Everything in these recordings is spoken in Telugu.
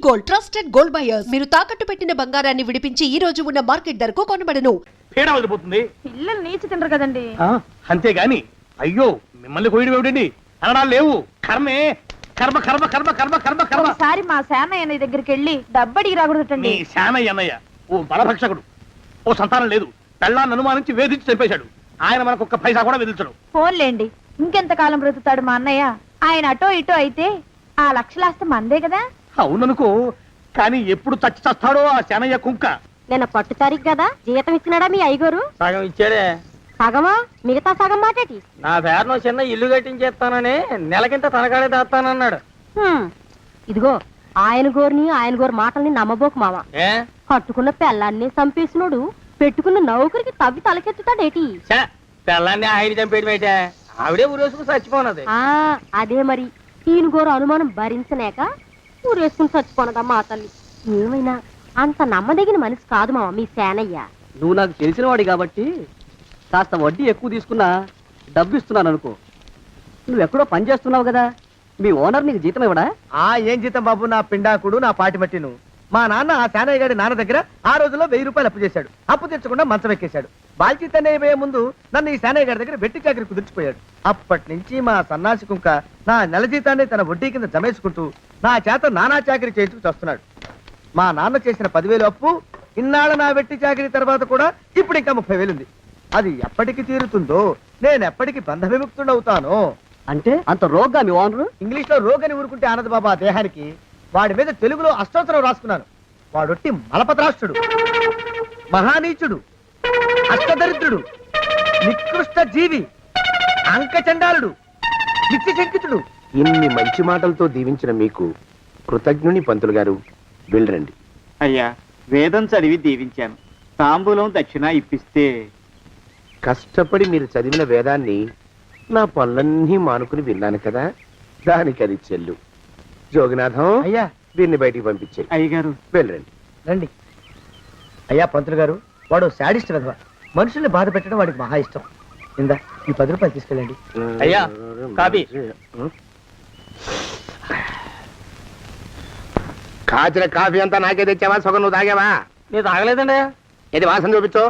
Gold, trusted gold buyers. మీరు తాకట్టు పెట్టిన బంగారాన్ని విడిపించి ఈ రోజు ఉన్న మార్కెట్ ధరకు కొనబడను. పేడ వదిలిపోతుంది. పిల్లలు నీచి తినరు కదండి. అంతేగాని అయ్యో మిమ్మల్ని కోయడం ఏమిటండి, అనడాలు లేవు. కర్మే కర్మ కర్మ కర్మ కర్మ కర్మ కర్మ. ఒకసారి మా శానయ్య దగ్గరికి వెళ్ళి డబ్బడికి రాకూడదండి. నీ శానయ్య అన్నయ్య ఓ బలభక్షకుడు, ఓ సంతానం లేదు, పెళ్ళాన్ని అనుమానించి వేధించి చంపేశాడు. ఆయన మనకు ఒక్క పైసా కూడా వెదిల్చడు. ఫోన్లేండి, ఇంకెంత కాలం బ్రతుకుతాడు మా అన్నయ్య? ఆయన అటో ఇటో అయితే ఆ లక్షలాస్తి మందే కదా. అవుననుకో, కానీ ఎప్పుడు చచ్చి చస్తాడో ఆ శానయ్య కుంక. నిన్న పట్టు తారీఖు కదా, జీతం ఇచ్చినాడా మీ అయ్యగారు? సగం ఇచ్చాడే. సగమా? మిగతా సగం మాటేటి? నా పేరును చిన్న ఇల్లు కట్టించేస్తానని నెలకింత తనకాడే దాస్తానన్నాడు. ఇదిగో ఆయన గోరు మాటల్ని నమ్మబోకు మామ. కట్టుకున్న పెళ్ళాన్ని చంపేసినోడు పెట్టుకున్న నౌకరికి తవ్వి తలకెత్తుతాడేటి? పెళ్ళాన్ని ఆయన చంపేయడం అయితే ఆవిడే ఊరేసుకుని చచ్చిపోనది. అదే మరి, ఈయన గోరు అనుమానం భరించలేక ఊరేసుకుని చచ్చిపోనదమ్మా ఆ తల్లి. ఏమైనా అంత నమ్మదగిన మనిషి కాదు మామ మీ సేనయ్య. నువ్వు నాకు తెలిసిన వాడి కాబట్టి కాస్త వడ్డీ ఎక్కువ తీసుకున్నా డబ్బు ఇస్తున్నాను అనుకో. నువ్వెక్కడో పని చేస్తున్నావు కదా, మీ ఓనర్ నీకు జీతం ఇవ్వడా? ఏం జీతం బాబు, నా పిండాకుడు నా పాటి మట్టిను. మా నాన్న ఆ శానయ్య గారి నాన్న దగ్గర ఆ రోజుల్లో 1000 రూపాయలు అప్పు చేశాడు. అప్పు తెచ్చకుండా మంచం ఎక్కేశాడు. బాల్చితనే అయిపోయే ముందు నన్ను ఈ శానయ్య గారి దగ్గర వెట్టి చాకరి కుదిర్చిపోయాడు. అప్పటి నుంచి మా సన్నాసి కుంక నా నెల జీతాన్ని తన వడ్డీ కింద జమేసుకుంటూ నా చేత నానా చాకరీ చేయించుకు వస్తున్నాడు. మా నాన్న చేసిన 10,000 అప్పు ఇన్నాళ్ళ నా వెట్టి చాకరీ తర్వాత కూడా ఇప్పుడు ఇంకా 30,000 ఉంది. అది ఎప్పటికి తీరుతుందో, నేను ఎప్పటికి బంధ విముక్తుడవుతానో. అంటే అంత రోగ్గా మీ ఓనరు? ఇంగ్లీష్ లో రోగని ఊరుకుంటే ఆనదు బాబా దేహానికి. వాడి మీద తెలుగులో అష్టోత్తరం రాసుకున్నాను. వాడొట్టి మలపత్రాష్ట్రుడు, మహానీచుడు, అష్టదరిద్రుడు, నికృష్ట జీవి, అంకచండాలుడు, నిత్యశంకితుడు. ఇన్ని మంచి మాటలతో దీవించిన మీకు కృతజ్ఞుని పంతులు గారు. వెళ్ళరండి. అయ్యా, వేదం చదివి దీవించాను, తాంబూలం దక్షిణ ఇప్పిస్తే. కష్టపడి మీరు చదివిన వేదాన్ని నా పనులన్నీ మానుకుని విన్నాను కదా, దానికి అది చెల్లు. జోగినాథం, అయ్యా వీరిని బయటికి పంపించే. అయ్యగారు వెళ్ళరండి. రండి. అయ్యా పంతులు గారు, వాడు శాడిస్ట్ విధవ. మనుషుల్ని బాధ పెట్టడం వాడికి మహా ఇష్టం. ఇందా ఈ 10 రూపాయలు తీసుకెళ్ళండి. అయ్యా కాపీ. కాచిన కాఫీ అంతా నాకే తెచ్చావా? సగం నువ్వు తాగావా? నేను తాగలేదండి. ఇది వాసన చూపించు.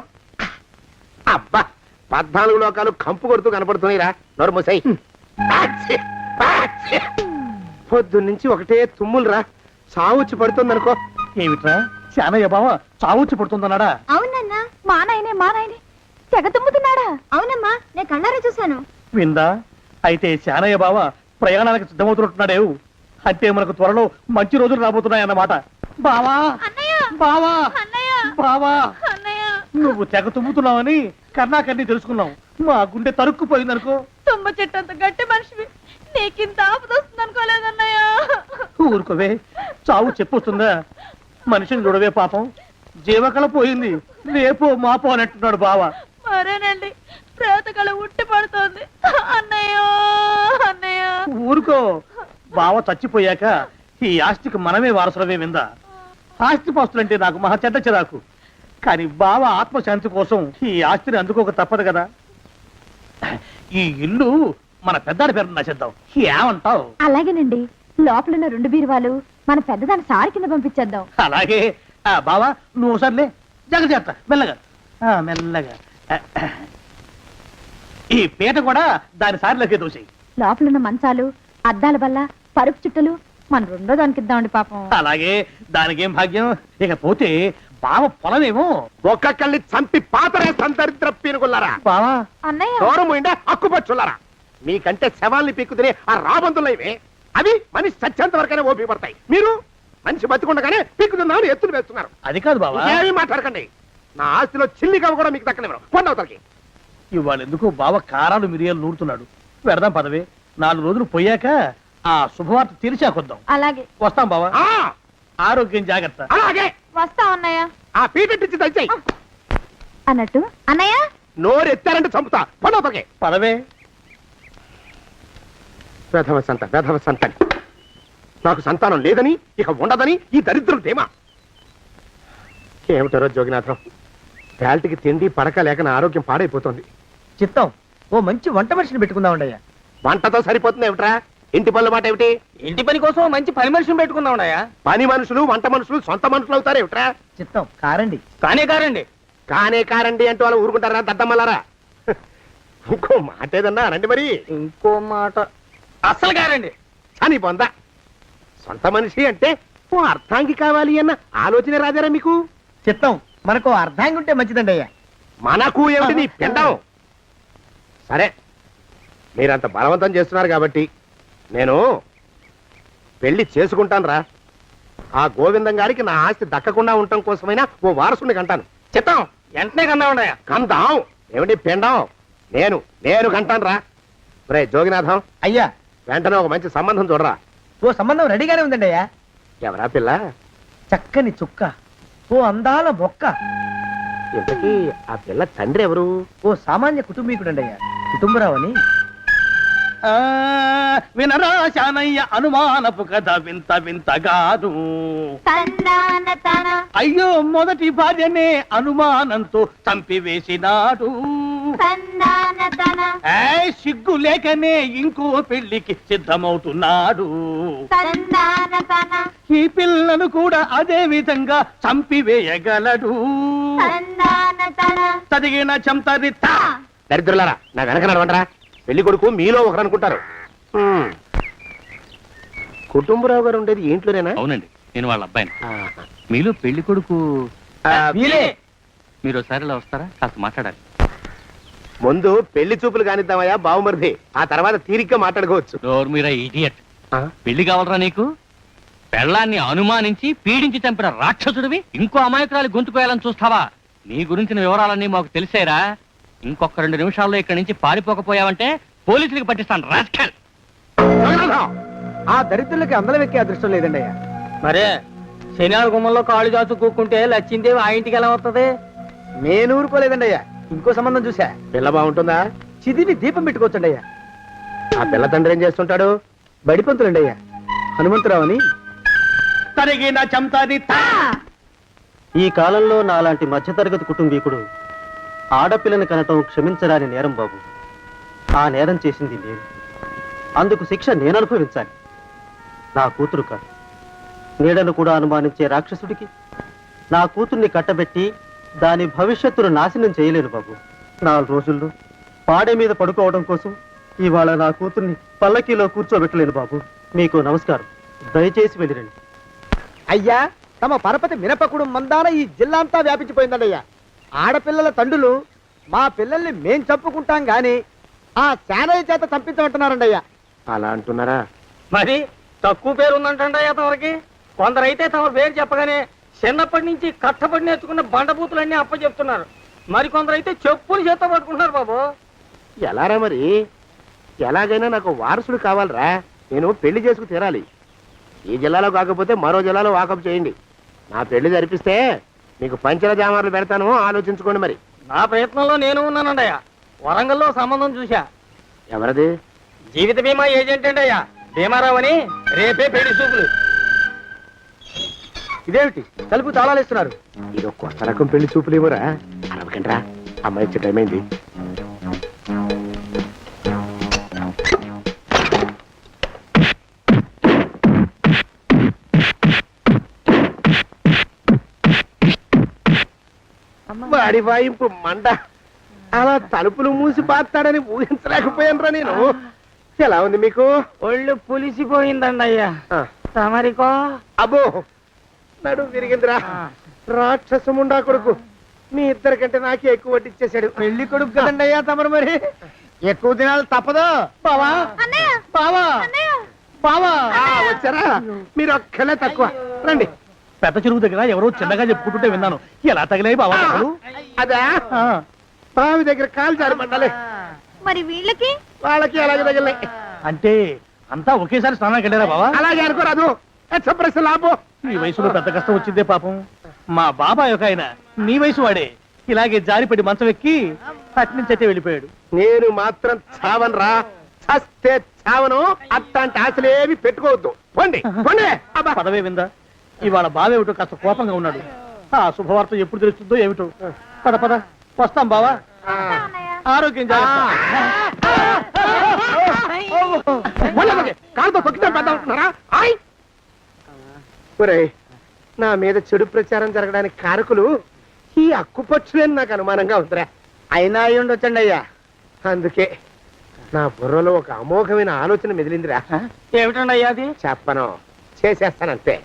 అబ్బా, 14 లోకాలు కంపు కొడుతూ కనపడుతున్నాయిరా. నోరు మూసాయి. పొద్దున్నుంచి ఒకటే తుమ్ములురా, సావుచ్చి పడుతుంది అనుకో. ఏమిట్రా శానయ్య బావ చావుచ్చి పడుతుందన్నాడా? అవునన్నా, మా నాయనే తెగ తుమ్ముతున్నాడా? అవునమ్మా, నేను కళ్ళారా చూశాను. విందా? అయితే శానయ్య బావ ప్రయాణానికి సిద్ధమవుతున్నట్టున్నాడేవు. అంటే మనకు త్వరలో మంచి రోజులు రాబోతున్నాయన్నమాట. బావా బావా బావా, నువ్వు తెగ తుమ్ముతున్నావని కర్ణాకర్ణి తెలుసుకున్నావు. మా గుండె తరుక్కుపోయిందనుకో. తుమ్మ చెట్టు అంత గట్టి మనిషివి, నీకింత ఆపద వస్తుంది అనుకోలేదన్నయ్య. ఊరుకోవే, చావు చెప్పొస్తుందా? మనిషిని చూడవే పాపం, జీవకళ పోయింది, రేపో మాపో అంటున్నాడు బావ. మరేనండి, ప్రేతకళ ఉట్టి పడుతోంది అన్నయ్య. ఊరుకో, బావ చచ్చిపోయాక ఈ ఆస్తికి మనమే వారసులమే. విందా? ఆస్తి పాస్తులంటే నాకు మహా చెడ్డ చిరాకు, కానీ బావ ఆత్మశాంతి కోసం ఈ ఆస్తిని అందుకోక తప్పదు కదా. ఈ ఇల్లు మన పెద్దాడి పేరు నచ్చేద్దాం, ఏమంటావు? అలాగేనండి, లోపలున్న 2 బీరువాలు మన పెద్దదాన్ని సారి కింద పంపించేద్దాం. అలాగే. బావా నువ్వు సర్లే, జాగ్రత్త, మెల్లగా మెల్లగా. ఈ పీట కూడా దాని సారిలోకే దోసేయి. లోపలున్న మంచాలు, అద్దాల బల్ల, పరుపు చుట్టలు మన 2వ దానికి ఇద్దామండి పాపం. అలాగే, దానికేం భాగ్యం. ఇకపోతే బావ పొలమేమో ఒక్కొక్కల్ని చంపి పాతరేస్తాను దరిద్ర పీనుకున్నారా. బావా అన్నయ్య, దూరం ఉండే అక్కుపచ్చున్నారా. మీకంటే శవాల్ని పీక్కుతినే ఆ రాబందులు ఇవే. అవి మనిషి చచ్చేంత వరకైనా ఓపిక పడతాయి. మీరు మనిషి బతికుండగానే పీక్కుతున్నామని ఎత్తులు వేస్తున్నారు. అది కాదు బావా, ఏమీ మాట్లాడకండి. నా ఆస్తిలో చిల్లి కవ్వ కూడా మీకు దక్కనివ్వరు. కొండవతలకి. ఇవాళ ఎందుకో బావ కారాలు మిరియాలు నూరుతున్నాడు. పెడదాం పదవే, 4 రోజులు పోయాక ఆ శుభవార్త తీర్చాకొద్దాం. అలాగే వస్తాం బావా. ఆరోగ్యం జాగ్రత్త. అలాగే వస్తా అన్నయ్య. ఆ పీటెట్టించి దయచేయి. అన్నట్టు అన్నయ్య, నోరు ఎత్తారంటే చంపుతా. కొండవతలకి పదవే. వేధవ సంతానం. నాకు సంతానం లేదని, ఇక ఉండదని ఈ దరిద్రం ధీమా. ఏమిటారో జోగినాథం, వేల్టికి తిండి పడక లేక నా ఆరోగ్యం పాడైపోతుంది. చిత్తం, ఓ మంచి వంట మనిషిని పెట్టుకుందామండి అయ్యా. వంటతో సరిపోతుంది ఏమిట్రా? ఇంటి పనుల మాట ఏమిటి? ఇంటి పని కోసం మంచి పని మనిషిని పెట్టుకున్నావునయ్యా. పని మనుషులు వంట మనుషులు సొంత మనుషులు అవుతారు ఏమిట్రా? చిత్తం కారండి. కారండి. కానే కారండి అంటూ వాళ్ళు ఊరుకుంటారా దద్దమ్మలారా? ఇంకో మాట ఏదన్నా రండి మరి. ఇంకో మాట అస్సలు కారండి. అని పొందా సొంత మనిషి అంటే ఓ అర్థాంగి కావాలి అన్న ఆలోచన రాజారా మీకు? చిత్తం మనకు అర్ధాంగి ఉంటే మంచిదండి అయ్యా. మనకు ఏమిటి నీ పిండం? సరే మీరంత బలవంతం చేస్తున్నారు కాబట్టి నేను పెళ్లి చేసుకుంటాను రా. ఆ గోవిందం గారికి నా ఆస్తి దక్కకుండా ఉండటం కోసమైనా ఓ వారసుని కంటాను. చిత్తం వెంటనే కన్నా ఉండయా. కందాం ఏమిటి పిండం? నేను కంటాను రా. రే జోగినాథం, అయ్యా వెంటనే ఒక మంచి సంబంధం చూడరా. ఓ సంబంధం రెడీగానే ఉందండి అయ్యా. ఎవరా పిల్ల? చక్కని చుక్క, ఓ అందాల మొక్క, ఇంతకీ ఆ పిల్ల తండ్రి ఎవరు? ఓ సామాన్య కుటుంబీకుడండి అయ్యా. కుటుంబరావు అని. వినరా శానయ్య అనుమానపు కథ వింత వింతగాదు. అయ్యో మొదటి భార్యనే అనుమానంతో చంపివేసినాడు. సిగ్గు లేకనే ఇంకో పెళ్లికి సిద్ధమవుతున్నాడు. ఈ పిల్లను కూడా అదే విధంగా చంపివేయగలడు. తదిగిన చంతరిత. దరిద్రులారా నా వెనక నడవండరా. పెళ్లి కొడుకు మీలో ఒకరు అనుకుంటారు. కుటుంబరావు గారు ఉండేది ఇంట్లోనేనా? అవునండి, నేను వాళ్ళ అబ్బాయిని. మీలో పెళ్లి కొడుకు మీరు ఒకసారి ఇలా వస్తారా? కాస్త మాట్లాడాలి. ముందు పెళ్లి చూపులు కానిద్దామయ్యా బావుమరిది, ఆ తర్వాత తీరిగ్గా మాట్లాడుకోవచ్చు. డోర్ మీరా ఇడియట్. పెళ్లి కావాలరా నీకు? పెళ్ళాన్ని అనుమానించి పీడించి చంపిన రాక్షసుడివి ఇంకో అమాయకురాలు గొంతుకోయాలని చూస్తావా? నీ గురించిన వివరాలన్నీ మాకు తెలిసేరా. ఇంకొక 2 నిమిషాల్లో ఇక్కడి నుంచి పారిపోకపోయావంటే పోలీసులకు పట్టిస్తాను. రాస్కల్. ఆ దరిద్రులకి అందలం ఎక్కే అదృష్టం లేదండి అయ్యా. మరే శనివారం గుమ్మంలో కాళ్ళు చాచు కూకుంటే లచ్చిందేవి ఆ ఇంటికి ఎలా వస్తుంది? నేను ఊరుకోలేదండి అయ్యా. ఇంకో సంబంధం చూసా. పిల్ల బాగుంటుందా? చిదివి దీపం పెట్టుకోవచ్చండి అయ్యా. ఆ పిల్ల తండ్రి ఏం చేస్తుంటాడు? బడిపంతులండి అయ్యా. హనుమంతరావు అని. తరిగిన చంతరిత. ఈ కాలంలో నాలాంటి మధ్యతరగతి కుటుంబీకుడు ఆడపిల్లని కనటం క్షమించరాని నేరం బాబు. ఆ నేరం చేసింది నేను. అందుకు శిక్ష నేను అనుభవించాలి. నా కూతురు కాదు. నీడను కూడా అనుమానించే రాక్షసుడికి నా కూతుర్ని కట్టబెట్టి దాని భవిష్యత్తును నాశనం చేయలేను బాబు. 4 రోజుల్లో పాడే మీద పడుకోవడం కోసం ఇవాళ నా కూతుర్ని పల్లకీలో కూర్చోబెట్టలేను బాబు. మీకు నమస్కారం. దయచేసి వెళ్ళిరండి. అయ్యా తమ పరపతి మినపకుడు మందాన ఈ జిల్లా అంతా వ్యాపించిపోయిందండి అయ్యా. ఆడపిల్లల తండ్రులు మా పిల్లల్ని మేం చంపుకుంటాం గాని ఆ శానయ్య చేత చంపించమంటున్నారండి అయ్యా. అలా అంటున్నారా? మరి తక్కువ పేరు ఉందంటండి అయ్యా తమరికి. కొందరైతే తమ పేరు చెప్పగానే చిన్నప్పటి నుంచి కట్టబడి నేర్చుకున్న బండబూతులన్నీ అప్పచెప్తున్నారు. మరి కొందరైతే చెప్పులు చేత పట్టుకుంటున్నారు బాబు. ఎలారా మరి? ఎలాగైనా నాకు వారసుడు కావాలరా. నేను పెళ్లి చేసుకు తీరాలి. ఈ జిల్లాలో కాకపోతే మరో జిల్లాలో వాకప్ చేయండి. నా పెళ్లి జరిపిస్తే మీకు పంచల జామార్లు పెడతాను, ఆలోచించుకోండి మరి. నా ప్రయత్నంలో నేను ఉన్నానండి అయ్యా. వరంగల్లో సంబంధం చూశా. ఎవరది? జీవిత బీమా ఏజెంట్ అండి అయ్యా, భీమారావు అని. రేపే పెళ్లి చూపులు. ఇదేమిటి తలుపు తాళాలు ఇస్తున్నారు? ఇది ఒక కొత్త రకం పెళ్లి చూపులు ఏమోరా. అరవకండి రా, అమ్మాయి వచ్చే టైం అయింది. వాడి వాయింపు మండ. అలా తలుపులు మూసి పాతాడని ఊహించలేకపోయానురా నేను. ఎలా ఉంది మీకు? ఒళ్ళు పులిసిపోయిందండి అయ్యా. తమరికో? అబ్బో నడు విరిగిందిరా. రాక్షసముండా కొడుకు మీ ఇద్దరికంటే నాకే ఎక్కువ వడ్డిచ్చేశాడు. పెళ్లి కొడుకు కదండి అయ్యా తమరు. మరి ఎక్కువ దినాలు తప్పదు. బావా బావా బావా వచ్చారా? మీరు ఒక్కలే తక్కువ. రండి. పెద్ద చెరువు దగ్గర ఎవరో చిన్నగా చెప్పుకుంటుంటే విన్నాను. ఎలా తగిలాయి బావా? అదా బావి దగ్గర కాలు జారి పడ్డాలే. మరి వీళ్ళకి? వాళ్ళకి అలాగే తగిలే. అంటే అంతా ఒకేసారి స్నానానికి వెళ్ళారా బావా? అలాగే అనుకోరాదు. ప్రశ్న లాభం. ఈ వయసులో పెద్ద కష్టం వచ్చిందే పాపం. మా బాబాయ్ ఒక ఆయన నీ వయసు వాడే ఇలాగే జారిపడి మంచం ఎక్కి అట్నుంచి అయితే వెళ్ళిపోయాడు. నేను మాత్రం చావను రా. చస్తే చావను. అట్లాంటి ఆశలేవి పెట్టుకోవద్దు. పోండి పోండి. పదవే విందా. ఇవాళ బావేమిటో కాస్త కోపంగా ఉన్నాడు. ఆ శుభవార్త ఎప్పుడు తెలుస్తుందో ఏమిటో. పద పద వస్తాం బావా. ఆరోగ్యం జాగ్రత్త. కాలుతో తొక్కితే పెద్ద అవుతున్నారా ఒరేయ్, నా మీద చెడు ప్రచారం జరగడానికి కారకులు ఈ అక్కుపచ్చులేని నాకు అనుమానంగా ఉందిరా. అయినా అయి ఉండొచ్చండి అయ్యా. అందుకే నా బుర్రలో ఒక అమోఘమైన ఆలోచన మెదిలిందిరా. ఏమిటండి అయ్యా అది? చెప్పను, చేసేస్తానంతే.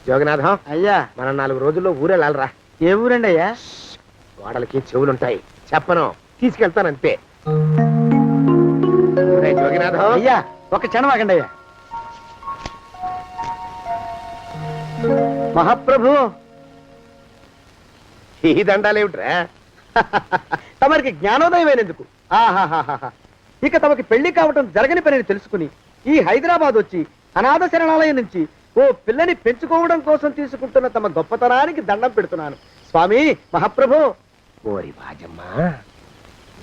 జోగనాథం, అయ్యా, మనం 4 రోజుల్లో ఊరెళ్ళాలరా. ఏ ఊరండి అయ్యా? గోడలకి చెవులుంటాయి, చెప్పను, తీసుకెళ్తానంతే. ఒరేయ్ జోగినాథం, అయ్యా ఒక క్షణం ఆగండి అయ్యా. మహాప్రభు, ఈ దండాలేమిట్రా? తమరికి జ్ఞానోదయమైనందుకు ఆహాహాహా. ఇక తమకి పెళ్లి కావటం జరగని పనిని తెలుసుకుని ఈ హైదరాబాద్ వచ్చి అనాథ శరణాలయం నుంచి ఓ పిల్లని పెంచుకోవడం కోసం తీసుకుంటున్న తమ గొప్పతనానికి దండం పెడుతున్నాను స్వామి. మహాప్రభు. ఓరి బాజమ్మ,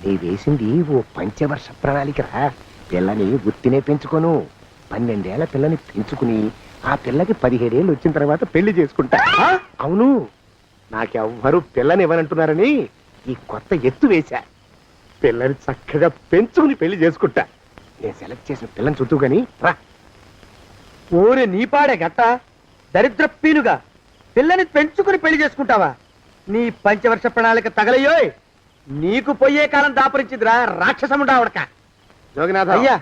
నీ వేసింది ఓ పంచవర్ష ప్రణాళికరా. పిల్లని గుర్తినే పెంచుకోను, 12 ఏళ్ల పిల్లని పెంచుకుని ఆ పిల్లకి 17 ఏళ్ళు వచ్చిన తర్వాత పెళ్లి చేసుకుంటా. అవును, నాకెవ్వరూ పిల్లని ఇవ్వనంటున్నారని ఈ కొత్త ఎత్తు వేశా. పిల్లని చక్కగా పెంచుకుని పెళ్లి చేసుకుంటా. నేను సెలెక్ట్ చేసిన పిల్లని చుట్టూ గాని రా. ఊరి నీపాడే గట్ట దరిద్రపీనుగా పిల్లని పెంచుకుని పెళ్లి చేసుకుంటావా? నీ పంచవర్ష ప్రణాళిక తగలయ్యోయ్. నీకు పోయే కాలం దాపరించిందిరా రాక్షసముడా ఉడక. జోగినాథ, అయ్యా,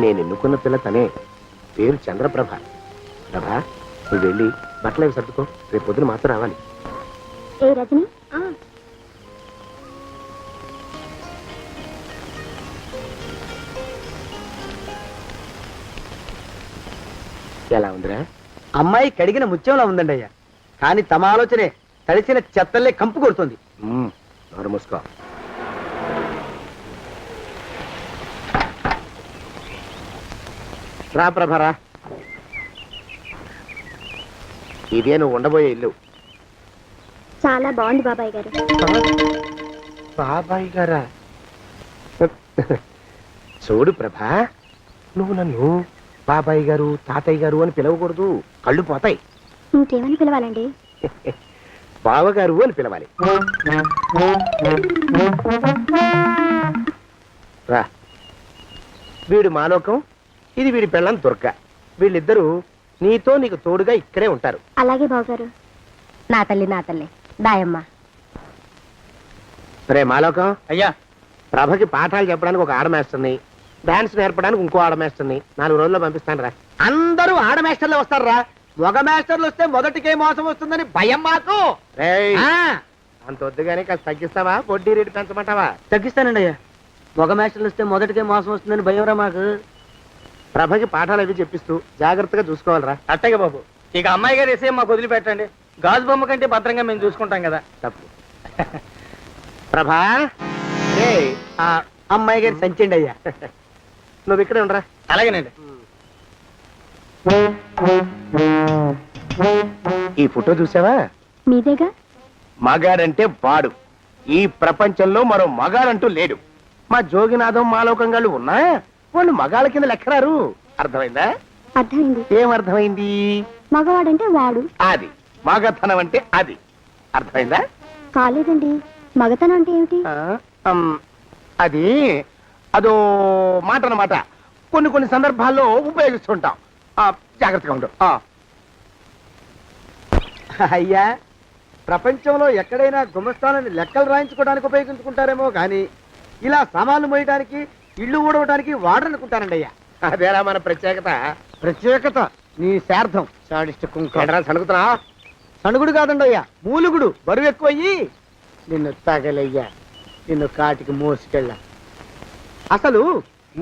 నేను ఎన్నుకున్న పిల్ల తనే, పేరు చంద్రప్రభ. ప్రభ, నువ్వు వెళ్ళి బట్టలు అవి సర్దుకో, రేపు పొద్దున మాత్రం రావాలి. ఏ రజని, ఎలా ఉందిరా? అమ్మాయి కడిగిన ముత్యంలా ఉందండి అయ్యా. కానీ తమ ఆలోచనే తడిసిన చెత్తల్లే కంపు కొడుతుంది. నోరు మూసుకో. రా ప్రభరా, ఇదే నువ్వు ఉండబోయే ఇల్లు. చాలా బాగుంది బాబాయ్ గారు. బాబాయ్ గారా? చూడు ప్రభా, నువ్వు నన్ను బాబాయ్ గారు తాతయ్య గారు అని పిలవకూడదు, కళ్ళు పోతాయి. ఇంకేమని పిలవాలండి? బావగారు అని పిలవాలి. రా, వీడు మాలోకం, ఇది వీడి పెళ్ళం దుర్గ. వీళ్ళిద్దరూ నీతో నీకు తోడుగా ఇక్కడే ఉంటారు. అలాగే బావగారు. నా తల్లి దాయమ్మ. రే మాలోకం, అయ్యా, ప్రభకి పాఠాలు చెప్పడానికి ఒక ఆడమేస్తుంది, డాన్స్ నేర్పడానికి ఇంకో ఆడమేస్తుంది. 4 రోజుల్లో పంపిస్తాను రా. అందరూ ఆడ మాస్టర్లు వస్తారా? మగ మాస్టర్లు వస్తే మొదటికే మోసం వస్తుందని భయం మాకు. రేయ్, ఆ, అంత వద్దుగానే కాస్త తగ్గిస్తావా? వడ్డీ రేటు పెంచమంటావా? తగ్గిస్తానండి అయ్యా. మగ మాస్టర్లు వస్తే మొదటికే మోసం వస్తుందని భయంరా మాకు. ప్రభకి పాఠాలు అవి చెప్పిస్తూ జాగ్రత్తగా చూసుకోవాలరా. అట్టగే బాబు. ఇక అమ్మాయి గారు వేసే మాకు వదిలిపెట్టండి. గాజు బొమ్మ కంటే భద్రంగా మేము చూసుకుంటాం కదా. తప్పు. ప్రభా, రేయ్, ఆ అమ్మాయి గారి సంచండి అయ్యా. నువ్వు ఇక్కడే ఉండరా. అలాగేనండి. ఈ ఫోటో చూసావా? మీదేగా. మగాడంటే వాడు. ఈ ప్రపంచంలో మరో మగాడంటూ లేడు. మా జోగినాథం మాలోకంగాళ్ళు ఉన్నా వాళ్ళు మగాళ్ళ కింద లెక్కరారు. అర్థమైందా? అర్థమైంది. ఏం అర్థమైంది? మగవాడంటే వాడు. అది మగతనం అంటే అది. అర్థమైందా? కాలేదండి. మగతనం అంటే ఏమిటి? అది అదో మాట అన్నమాట. కొన్ని సందర్భాల్లో ఉపయోగిస్తుంటాం. జాగ్రత్తగా ఉండు. అయ్యా, ప్రపంచంలో ఎక్కడైనా గుమస్తాలని లెక్కలు రాయించుకోవడానికి ఉపయోగించుకుంటారేమో కానీ ఇలా సామాన్లు మోయడానికి, ఇల్లు ఊడవడానికి వాడనుకుంటానండి అయ్యా. అదేరా మన ప్రత్యేకత. ప్రత్యేకత నీ శార్థం. సణుకుతున్నా? సణుగుడు కాదండి అయ్యా, మూలుగుడు. బరువు ఎక్కువయ్యి నిన్ను తగలయ్యా, నిన్ను కాటికి మోసుకెళ్ళా. అసలు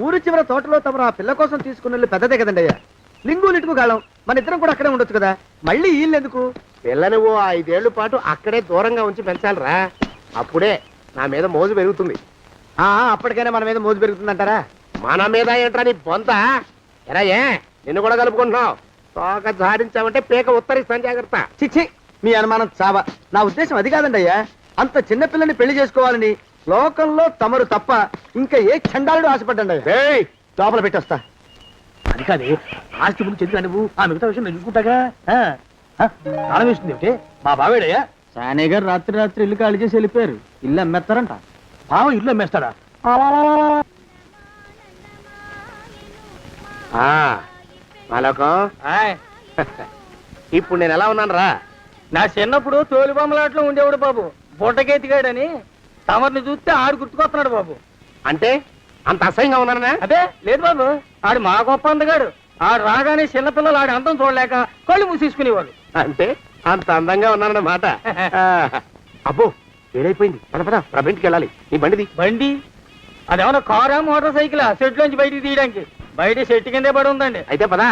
ఊరు చివర తోటలో తమరు ఆ పిల్ల కోసం తీసుకున్న పెద్దదే కదండి అయ్యా. లింగు లిటుకు గాలం. మన ఇద్దరం కూడా అక్కడే ఉండొచ్చు కదా. మళ్ళీ వీళ్ళెందుకు? పిల్లని ఓ 5 ఏళ్ల పాటు అక్కడే దూరంగా ఉంచి పెంచాలిరా. అప్పుడే నా మీద మోజు పెరుగుతుంది. అప్పటికైనా మన మీద మోజు పెరుగుతుందంటారా? మన మీద ఏంట్రా నీ బొంత? ఎరా, ఏ నిన్ను కూడా కలుపుకుంటున్నావు? తోక జాడించావంటే పీక ఉత్తరిస్తాను, జాగ్రత్త. చిచ్చి, మీ అనుమానం చావా. నా ఉద్దేశం అది కాదండి అయ్యా. అంత చిన్న పిల్లని పెళ్లి చేసుకోవాలని లోకంలో తమరు తప్ప ఇంకా ఏ చండాలుడు ఆశపడ్డండి అయ్యా. లోపల పెట్టొస్తా. అది కాదే, ఆస్తి ముందు చెందుగా నువ్వు ఆ మిగతా విషయం నేను చూసుకుంటాగా. తాళం వేస్తుంది ఏమిటి? మా బావేడయ్యా సానే గారు రాత్రి రాత్రి ఇల్లు ఖాళీ చేసి వెళ్ళిపోయారు. ఇల్లు అమ్మేస్తారంట. బావ ఇల్లు అమ్మేస్తాడా? మాలోకం ఇప్పుడు నేను ఎలా ఉన్నాను రా? నా చిన్నప్పుడు తోలు బొమ్మలాట్లో ఉండేవాడు బాబు, బుట్టకెత్తిగాడని. తమరిని చూస్తే ఆడు గుర్తుకొస్తున్నాడు బాబు. అంటే అంత అసహ్యంగా ఉన్నానా? అదే లేదు బాబు, ఆడు మా గొప్ప అందగాడు. ఆడు రాగానే చిన్నపిల్లలు ఆడి అందం చూడలేక కళ్ళు మూసేసుకునేవాడు. అంటే అంత అందంగా ఉన్నానన్నమాట. అబ్బో ఏడైపోయింది, పద పద ప్రబింటికి వెళ్ళాలి. నీ బండిది. బండి అదేమన్నా కారా మోటార్ సైకిలా షెడ్ లోంచి బయటికి తీయడానికి? బయట షెట్ కిందే పడి ఉందండి. అయితే పదా.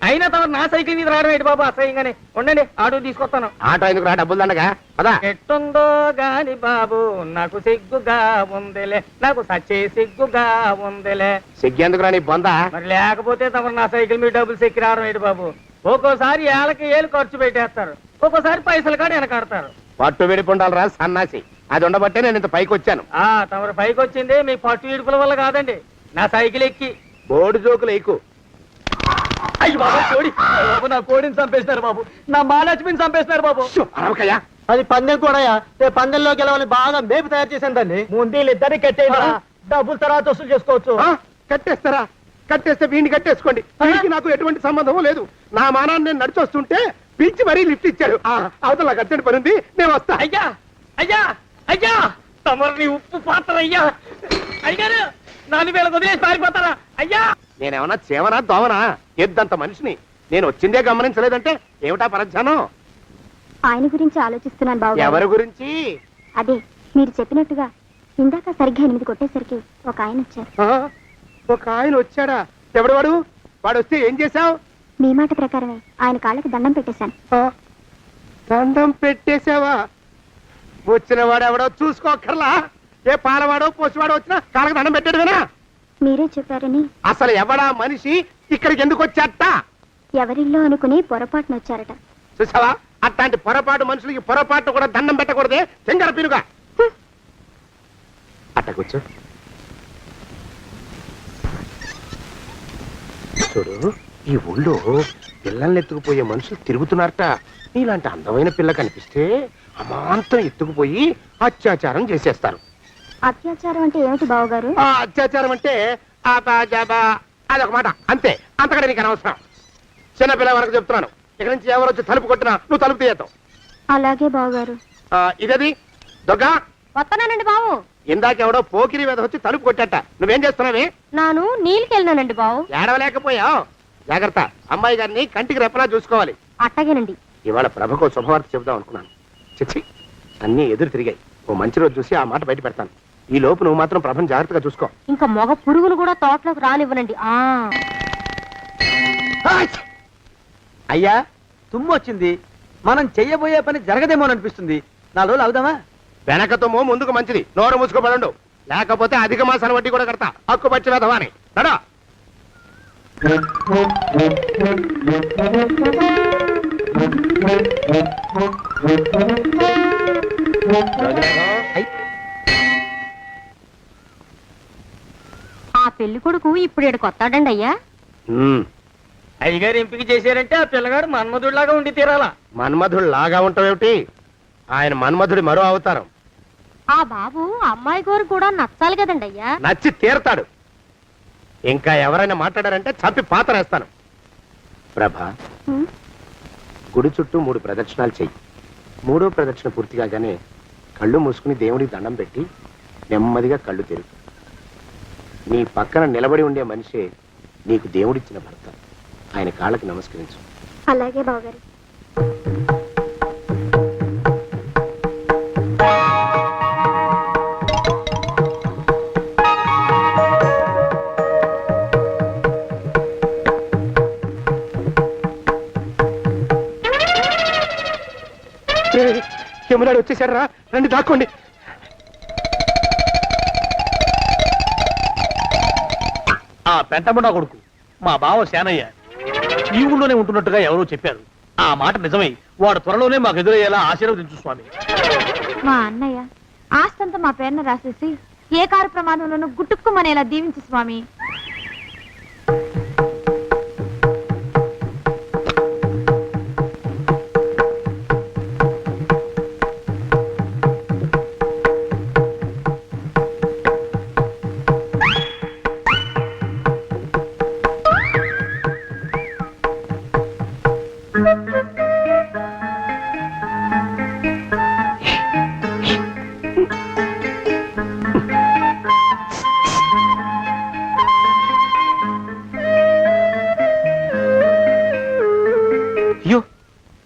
అయినా తమరు నా సైకిల్ మీద రావడం ఏంటి బాబు అసహ్యంగానే. ఉండండి ఆటో తీసుకొస్తాను. ఆటో ఎందుకు రా, డబ్బులు దండగా పదా. ఎట్టుందో గాని బాబు నాకు సిగ్గుగా ఉందిలే, నాకు సచ్చే సిగ్గుగా ఉందిలే. సిగ్గెందుకు రా నీ బొందా? మరి లేకపోతే తమరు నా సైకిల్ మీద డబ్బులు సెక్కి రావడం ఏంటి బాబు? ఒక్కోసారి ఏళ్ళకి ఏళ్ళు ఖర్చు పెట్టేస్తారు, ఒక్కోసారి పైసలు కాడ వెనకాడతారు. పట్టు విడిపుండాలి రా సన్నాసి. అది ఉండబట్టే నేను ఇంత పైకి వచ్చాను. తమరు పైకి వచ్చింది మీ పట్టు ఇడుపుల వల్ల కాదండి, నా సైకిల్ ఎక్కి. బోర్డు జోకులు ఎక్కువ. అయ్యి బాబు కోడి, బాబు నా కోడిని చంపేస్తున్నారు బాబు, నా మహాలక్ష్మిని చంపేస్తున్నారు బాబు. అరవకయ్యా. అది పందెం కూడా పందెంలో గెలవని బాగా మేపు తయారు చేశాను దాన్ని. ముందు వీళ్ళిద్దరిని కట్టేయరా, డబ్బులు తర్వాత వసూలు చేసుకోవచ్చు. కట్టేస్తారా? కట్టేస్తే వీడిని కట్టేసుకోండి. వీడికి నాకు ఎటువంటి సంబంధం లేదు. నా మానాన్ని నేను నడిచొస్తుంటే పిలిచి మరీ లిఫ్ట్ ఇచ్చాడు. అవతల నాకు అర్జెంట్ పని ఉంది, నేను వస్తా. అయ్యా అయ్యా అయ్యా, తమరిని ఉప్పు పాత్ర అయ్యా. అయ్యారు నాలుగు వేల వదిలేసి పారిపోతారా అయ్యా? నేనేమన్నా చేవనా దోవనా? ఎద్దంత మనిషిని. నేను వచ్చిందే గమనించలేదంటే ఏమిటా పరధ్యానం? ఆయన గురించి ఆలోచిస్తున్నాను బాబు. ఎవరి గురించి? అదే మీరు చెప్పినట్టుగా ఇందాక సరిగ్గా 8 కొట్టేసరికి ఒక ఆయన వచ్చారు. ఒక ఆయన వచ్చాడా? ఎవడు వాడు? వాడు వస్తే ఏం చేశావు? మీ మాట ప్రకారమే ఆయన కాళ్ళకి దండం పెట్టేశాను. దండం పెట్టేశావా? వచ్చిన వాడు ఎవడో చూసుకోకర్లా. ఏ పాలవాడో పోసివాడో వచ్చినా కాళ్ళకి దండం పెట్టాడువేనా? మీరే చెప్పారని. అసలు ఎవడా మనిషి ఇక్కడికి ఎందుకు వచ్చాట? ఎవరిల్లో అనుకుని పొరపాటున వచ్చారట. చూసావా, అట్లాంటి పొరపాటు మనుషులకి పొరపాటు కూడా దండం పెట్టకూడదే. చెంగర పిరుగా అట్టకొచ్చు. చూడు, ఈ ఊళ్ళో పిల్లల్ని ఎత్తుకుపోయే మనుషులు తిరుగుతున్నారట. నీలాంటి అందమైన పిల్ల కనిపిస్తే అమాంతం ఎత్తుకుపోయి అత్యాచారం చేసేస్తారు. అత్యాచారం అంటే ఏమిటి బావగారు? అత్యాచారం అంటే అదొక మాట అంతే, అంతకంటే నీకు అనవసరం. చిన్నపిల్ల వరకు చెప్తున్నాను. ఇక్కడ నుంచి ఎవరు వచ్చి తలుపు కొట్టినా నువ్వు తలుపు తీయతావు. అలాగే బావగారు. ఇదది దొంగ. వస్తున్నానండి బావు. ఇందాకెవడో పోకిరి మీద వచ్చి తలుపు కొట్టట. నువ్వేం చేస్తున్నావే? నాను నీళ్ళకెళ్ళినానండి బావు. ఏడవలేకపోయావు. జాగ్రత్త, అమ్మాయి గారిని కంటికి రెప్పలా చూసుకోవాలి. అట్టగేనండి. ఇవాళ ప్రభకు శుభవార్త చెబుదాం అనుకున్నాను. చిచ్చి, అన్నీ ఎదురు తిరిగాయి. ఓ మంచి రోజు చూసి ఆ మాట బయట పెడతాను. ఈ లోపు నువ్వు మాత్రం ప్రభను జాగ్రత్తగా చూసుకో. ఇంకా మగ పురుగును కూడా తోటలోకి రానివ్వనండి. అయ్యా తుమ్ము వచ్చింది, మనం చెయ్యబోయే పని జరగదేమో అనిపిస్తుంది. 4 రోజులు అవుదామా? వెనకతోమో ముందుకు మంచిది. నోరు మూసుకోబడండు, లేకపోతే అధిక మాసాల వడ్డీ కూడా కడతా. హక్కు పచ్చి వేధవాని నడా. ఆ పెళ్లి కొడుకు ఇప్పుడు ఇక్కడికి వస్తాడండి అయ్యా. అయ్యగారు ఎంపిక చేశారంటే ఆ పిల్లగాడు మన్మధుడిలాగా ఉండి తీరాలా. మన్మధుడు లాగా ఉంటావేమిటి? ఆయన మన్మధుడి మరో అవతారం. ఆ బాబు అమ్మాయి గారు కూడా నచ్చాలి కదండి అయ్యా. నచ్చి తీరతాడు. ఇంకా ఎవరైనా మాట్లాడారంటే చంపి పాతరేస్తాను. ప్రభా, గుడి చుట్టూ 3 ప్రదక్షిణాలు చెయ్యి. 3వ ప్రదక్షిణ పూర్తి కాగానే కళ్ళు మూసుకుని దేవుడికి దండం పెట్టి నెమ్మదిగా కళ్ళు తెరుగు. నీ పక్కన నిలబడి ఉండే మనిషే నీకు దేవుడిచ్చిన భర్త. ఆయన కాళ్ళకి నమస్కరించు. అలాగే బావగారు. యమునాడు వచ్చేసాడు రా, రండి దాక్కోండి. ఆ పెంటముడా కొడుకు మా బావ శానయ్య ఈ ఊళ్ళోనే ఉంటున్నట్టుగా ఎవరో చెప్పారు. ఆ మాట నిజమై వాడు త్వరలోనే మాకు ఎదురయ్యేలా ఆశీర్వదించు స్వామి. మా అన్నయ్య ఆస్తంతా మా పేరున రాసేసి ఏ కారు ప్రమాదంలోనూ గుట్టుక్కుమనేలా దీవించు స్వామి.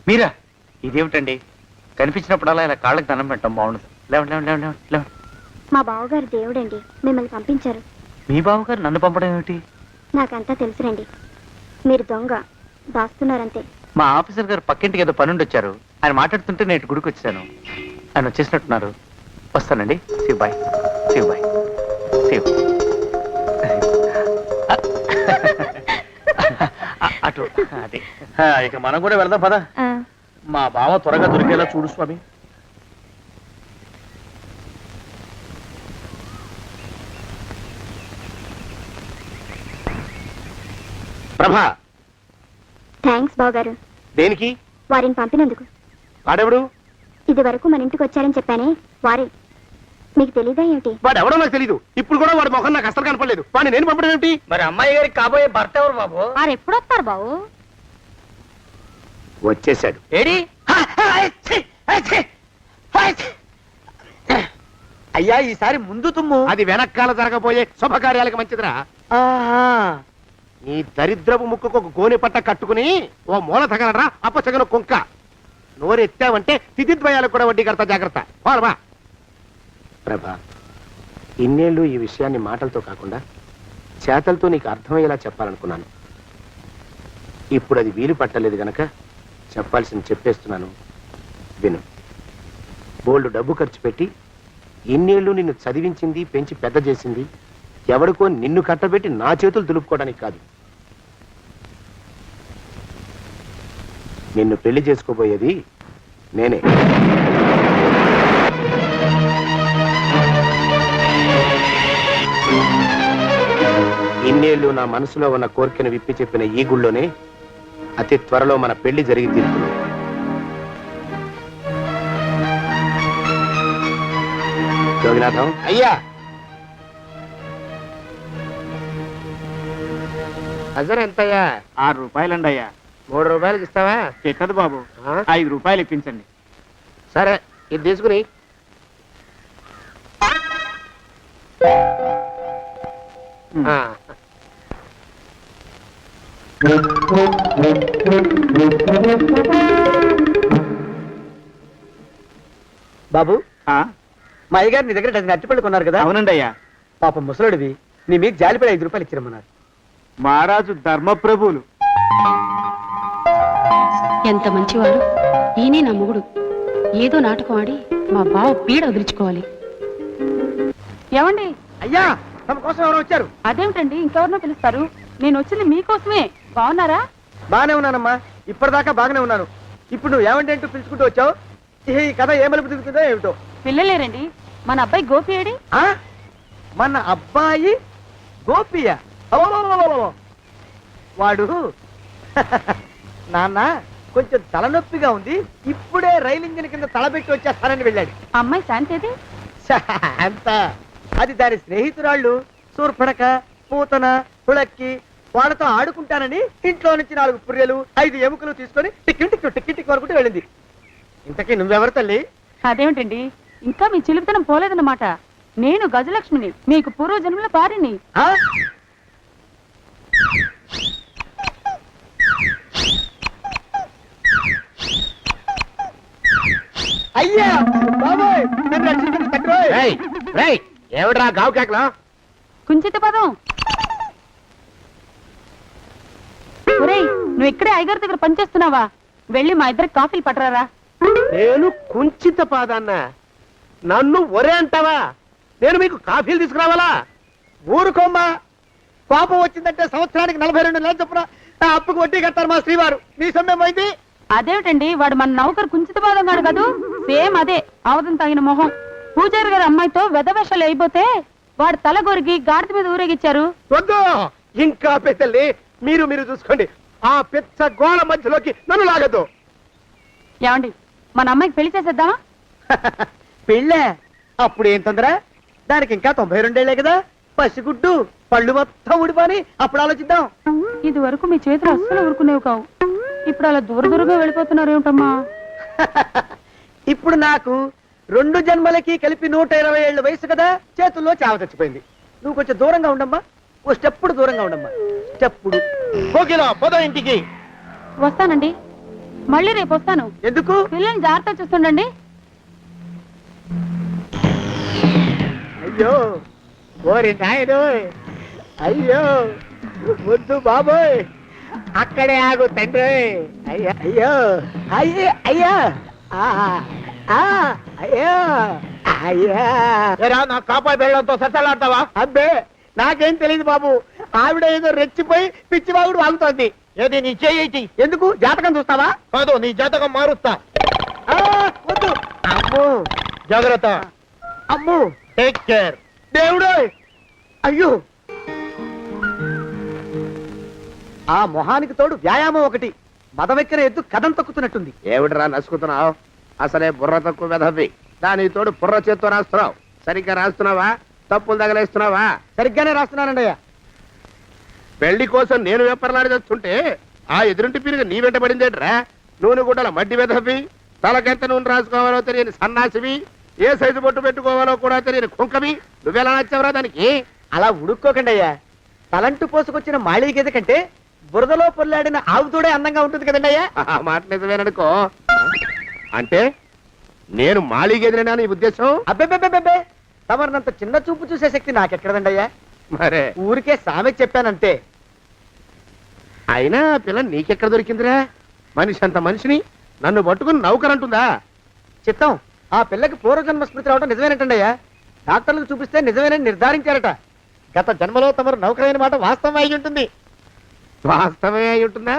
మీరా? ఇదేమిటండి, కనిపించినప్పుడల్లా ఇలా కాళ్ళకి దండం పెట్టడం బాగుండదు. లేవండి లేవండి లేవండి లేవండి లేవండి. మా బావగారు దేవుడండి, మిమ్మల్ని పంపించారు. మీ బావగారు నన్ను పంపడం ఏమిటి? నాకంతా తెలుసురండి. మీరు దొంగ, దాస్తున్నారంతే. మా ఆఫీసర్ గారు పక్కింటికి ఏదో పనుండి వచ్చారు. ఆయన మాట్లాడుతుంటే నేను గుడికి వచ్చాను. ఆయన వచ్చేసినట్టున్నారు. వస్తానండి. Shiv bye, Shiv bye, Shiv. అటు అదే. ఇక మనం కూడా వెళ్దాం పదా. మా బావ త్వరగా దొరికేలా చూడు స్వామి. ప్రభా, థ్యాంక్స్ బావగారు, దేనికి? వారిని పంపినందుకు. వాడెవడు? ఇది వరకు మన ఇంటికి వచ్చారని చెప్పానే, వారే. మీకు తెలీదా ఏమిటి? వాడెవడో నాకు తెలీదు. ఇప్పుడు కూడా వాడి మొహం నాకు అసలు కనపడలేదు. వాడిని నేను పంపడం ఏమిటి? మరి అమ్మాయి గారికి కాబోయే భర్త ఎవరు బాబు? వారు ఎప్పుడు వస్తారు బాబు? వచ్చేసాడు. ఏడి? అయ్యా, ఈసారి ముందు తుమ్ము. అది వెనకాల జరగబోయే శుభకార్యాలకు మంచిదిరా. నీ దరిద్రపు ముక్కుకు ఒక గోనె పట్ట కట్టుకుని ఓ మూల తగలరా అప్పచగను కుంక. నోరెత్తావంటే తిథిద్వయాలకు కూడా వడ్డీ కడతా, జాగ్రత్త. పోరమా ప్రభా, ఇన్నేళ్ళు ఈ విషయాన్ని మాటలతో కాకుండా చేతలతో నీకు అర్థమయ్యేలా చెప్పాలనుకున్నాను. ఇప్పుడు అది వీలు పట్టలేదు గనక చెప్పాల్సింది చెప్పేస్తున్నాను, విను. బోల్డు డబ్బు ఖర్చు పెట్టి ఇన్నేళ్ళు నిన్ను చదివించింది, పెంచి పెద్ద చేసింది ఎవడికో నిన్ను కట్టబెట్టి నా చేతులు దులుపుకోవడానికి కాదు. నిన్ను పెళ్లి చేసుకోబోయేది నేనే. ఇన్నేళ్ళు నా మనసులో ఉన్న కోరికను విప్పి చెప్పిన ఈ గుళ్ళోనే అతి త్వరలో మన పెళ్లి జరిగి తీరుతుంది. జోగినాథం అయ్యా, అజర్ ఎంతయ్యా? 6 రూపాయలండి అయ్యా. 3 రూపాయలకి ఇస్తావా? చెక్కదు బాబు, 5 రూపాయలు ఇప్పించండి. సరే, ఇది తీసుకుని. బాబు, ఆ? మా అయ్యగారు నీ దగ్గర డజన్ అరటిపళ్ళు కొన్నారు కదా? అవునండి అయ్యా. పాపం ముసలుడివి, నీ మీకు జాలిపడి 5 రూపాయలు ఇచ్చిరమ్మన్నారు. మహారాజు ధర్మప్రభువులు. ఎంత మంచివారు. ఈయనే నా మొగుడు. ఏదో నాటకం ఆడి మా బావ పీడ వదిలించుకోవాలి. ఏమండి? అయ్యా, తమ కోసం ఎవరు వచ్చారు? అదేమిటండి, ఇంకెవరినో పిలుస్తారు? నేను వచ్చింది మీకోసమే. బాగున్నారా? బాగానే ఉన్నానమ్మా, ఇప్పటిదాకా బాగానే ఉన్నాను. ఇప్పుడు నువ్వు ఏమంటే అంటూ పిలుచుకుంటూ వచ్చావు. ఈ కథ ఏ మలుపు తిరుగుతుందో ఏమిటో. పిల్లలేరండి. మన అబ్బాయి గోపి ఏడి? మన అబ్బాయి గోపియ? అవ్వవ్వవ్వవ్వవ్వ. వాడు నాన్న కొంచెం తలనొప్పిగా ఉంది, ఇప్పుడే రైలు ఇంజిన్ కింద తలబెట్టి వచ్చేస్తానని వెళ్ళాడు. అమ్మాయి శాంతి అంత అది దాని స్నేహితురాళ్ళు సూర్పడక, పూతన, పుళక్కి వాళ్ళతో ఆడుకుంటానని ఇంట్లో నుంచి 4 పుర్రెలు 5 ఎముకలు తీసుకొని టిక్కి టిక్కి టిక్కి టిక్కి వరకు వెళ్ళింది. ఇంతకీ నువ్వెవరు తల్లి? అదేమిటండి, ఇంకా మీ చిలుపుతనం పోలేదన్నమాట. నేను గజలక్ష్మిని, మీకు పూర్వజన్మల భార్యని. అయ్యా బాబోయ్, నన్ను రక్షించండి తండ్రోయ్. ఏమిడ్రా గావు కేకలో? కుంచిత పదం. ఒరేయ్, నువ్వు ఇక్కడే అయ్యగారి దగ్గర పనిచేస్తున్నావా? వెళ్ళి మా ఇద్దరికి కాఫీలు పట్టరారా. నేను కుంచిత పాదాన్న, నన్ను ఒరే అంటావా? నేను మీకు కాఫీలు తీసుకురావాలా? ఊరుకోమ్మా, కోపం వచ్చిందంటే సంవత్సరానికి 42 నెలలు చొప్పున ఆ అప్పుకు వడ్డీ కట్టారు మా శ్రీవారు. నీ సొమ్మేం పోయింది? అదేమిటండి, వాడు మన నౌకరు కుంచిత పాదం కాడు కదూ. సేమ్ అదే, అవధం తగిన మొహం. పూజారి గారి అమ్మాయితో వెధవేషాలు అయిపోతే వాడు తల గొరిగి గాడిద మీద ఊరేగిచ్చారు. వద్దు, ఇంకా పెద్దల్ని మీరు చూసుకోండి. ఆ పెద్ద గోళ మధ్యలోకి నన్ను లాగద్దు. ఏమండి, మన అమ్మాయికి పెళ్లి చేసేద్దామా? పెళ్ళే? అప్పుడు ఏం తొందర? దానికి ఇంకా 92 ఏళ్లే కదా. పసిగుడ్డు పళ్ళు మొత్తం ఊడిపోని అప్పుడు ఆలోచిద్దాం. ఇది వరకు మీ చేతులు అస్సలు ఊరుకునేవి కావు. ఇప్పుడు అలా దూరంగా వెళ్ళిపోతున్నారు ఏమిటమ్మా? ఇప్పుడు నాకు 2 జన్మలకి కలిపి 120 ఏళ్ళ వయసు కదా, చేతుల్లో చావ చచ్చిపోయింది. నువ్వు కొంచెం దూరంగా ఉండమ్మా, ఓ స్టెప్పుడు దూరంగా ఉండమ్మా. స్టెప్పుడు కోకిలో పోదా ఇంటికి. వస్తానండి. మళ్ళీ రేపు వస్తాను. ఎందుకు? పిల్లల్ని జాగ్రత్త చూస్తుండండి. అయ్యో ఓరి నాయను, అయ్యో ముద్దు బాబోయ్, అక్కడే ఆగు తండ్రి. అయ్యో అయ్యో అయ్యో అయ్యో అయ్యో అయ్యా, నా కాపాయి బెళ్ళంతో సత్తలాడతావా? అబ్బే నాకేం తెలియదు బాబు, ఆవిడ ఏదో రెచ్చిపోయి పిచ్చివాగుడు వాగుతోంది. ఏది నీ చేయి? ఎందుకు? జాతకం చూస్తావా? కాదు, నీ జాతకం మారుస్తా. వద్దు. అమ్మో జాగ్రత్త. అమ్మో టేక్ కేర్. దేవుడు, అయ్యో ఆ మొహానికి తోడు వ్యాయామం ఒకటి. మదవెక్కిన ఎద్దు కథం తొక్కుతున్నట్టుంది. ఏమిటిరా నసుకుతున్నావు? అసలే బుర్ర తక్కువ వెధవి. దాని తోడు బుర్ర చేత్తో రాస్తున్నావు. సరిగ్గా రాస్తున్నావా? తప్పులు తగలేస్తున్నావా? సరిగ్గానే రాస్తున్నానండి అయ్యా. పెళ్లి కోసం నేను వెప్పర్లాడి చేస్తుంటే ఆ ఎదురింటి పీరుగా నీ వెంట పడిందేట్రా? నూనె గుడ్డల మడ్డి వెధవి, తలకెంత నూనె రాసుకోవాలో తెలియని సన్నాసివి, ఏ సైజు బొట్టు పెట్టుకోవాలో కూడా తెలియని కుంకవి, నువ్వెలా నచ్చావురా దానికి? అలా ఉడుక్కోకండి అయ్యా. తలంటు పోసుకొచ్చిన మాళీ గేదె కంటే బురదలో పొల్లాడిన ఆవుతోడే అందంగా ఉంటుంది కదండి అయ్యా. ఆ మాట నిజమేననుకో. అంటే నేను మాళీగేదినా నీ ఉద్దేశం? అబ్బెబ్బెబ్బెబ్బే, తమరినంత చిన్న చూపు చూసే శక్తి నాకెక్కడదండి అయ్యా. మరే ఊరికే సామె చెప్పానంతే. అయినా ఆ పిల్ల నీకెక్కడ దొరికిందిరా? మనిషి అంత మనిషిని నన్ను పట్టుకుని నౌకరంటుందా? చిత్తం, ఆ పిల్లకి పూర్వజన్మ స్మృతి రావడం నిజమేనంటండి అయ్యా. డాక్టర్లకు చూపిస్తే నిజమేనని నిర్ధారించారట. గత జన్మలో తమరు నౌకరైన మాట వాస్తవం అయి ఉంటుంది. వాస్తవమే అయి ఉంటుందా?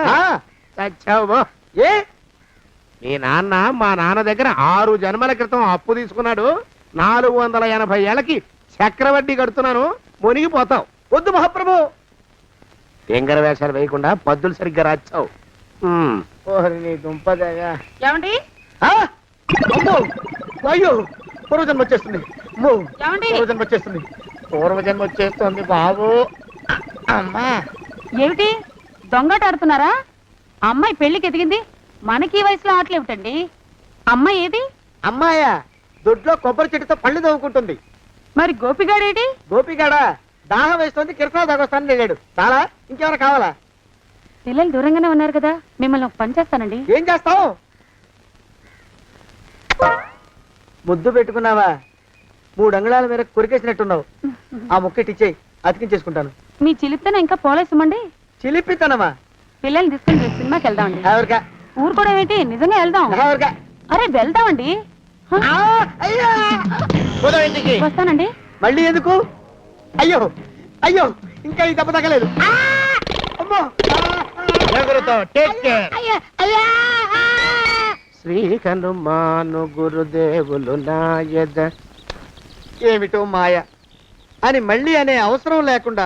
చచ్చావు. ఏ మీ నాన్న మా నాన్న దగ్గర 6 జన్మల క్రితం అప్పు తీసుకున్నాడు. 480 ఏళ్ళకి చక్రవడ్డీ కడుతున్నాను. మునిగిపోతావు. వద్దు మహాప్రభు. తెంగర వేషాలు వేయకుండా పద్దులు సరిగ్గా రాచావు. ఓహరి నీ దుంపదగా. ఏమండి? అమ్మో, అయ్యో, పూర్వజన్మ వచ్చేస్తుంది. అమ్మో, ఏమండి? పూర్వజన్మ వచ్చేస్తుంది. పూర్వజన్మ వచ్చేస్తుంది బాబు. అమ్మా, ఏమిటి దొంగట ఆడుతున్నారా? అమ్మాయి పెళ్లికి ఎదిగింది, మనకి ఈ వయసులో ఆటలేమిటండి? అమ్మాయి ఏది? అమ్మాయా దొడ్లో కొబ్బరి చెట్టుతో పళ్ళు తవ్వుకుంటుంది. మరి గోపిగాడేటి? గోపిగాడ దాహం వేస్తుంది, కిరసా దాగొస్తానని వెళ్ళాడు. చాలా ఇంకేమైనా కావాలా? పిల్లలు దూరంగానే ఉన్నారు కదా, మిమ్మల్ని ఒక పని చేస్తానండి. ఏం చేస్తావు? ముద్దు పెట్టుకున్నావా? 3 అంగుళాల మేరకు కొరికేసినట్టున్నావు. ఆ ముక్కటిచ్చేయి, అతికించేసుకుంటాను. మీ చిలిపితేనే ఇంకా పోలేసమండి. చిలిపితనమా? పిల్లల్ని తీసుకుని రేపు సినిమాకి వెళ్దామండి. ఎవరికా? ఊరు కూడా ఏంటి, నిజంగా వెళ్దాం. ఎవరికా? అరే వెళ్దామండి. హ? అయ్యా, పోదాం ఇంటికి. వస్తానండి. మళ్ళీ ఎందుకు? అయ్యో అయ్యో, ఇంకా ఈ దెబ్బ తగ్గలేదు. అమ్మో, శ్రీ హనుమాను గురుదేవులు నాయద. ఏమిటో మాయ అని మళ్ళీ అనే అవసరం లేకుండా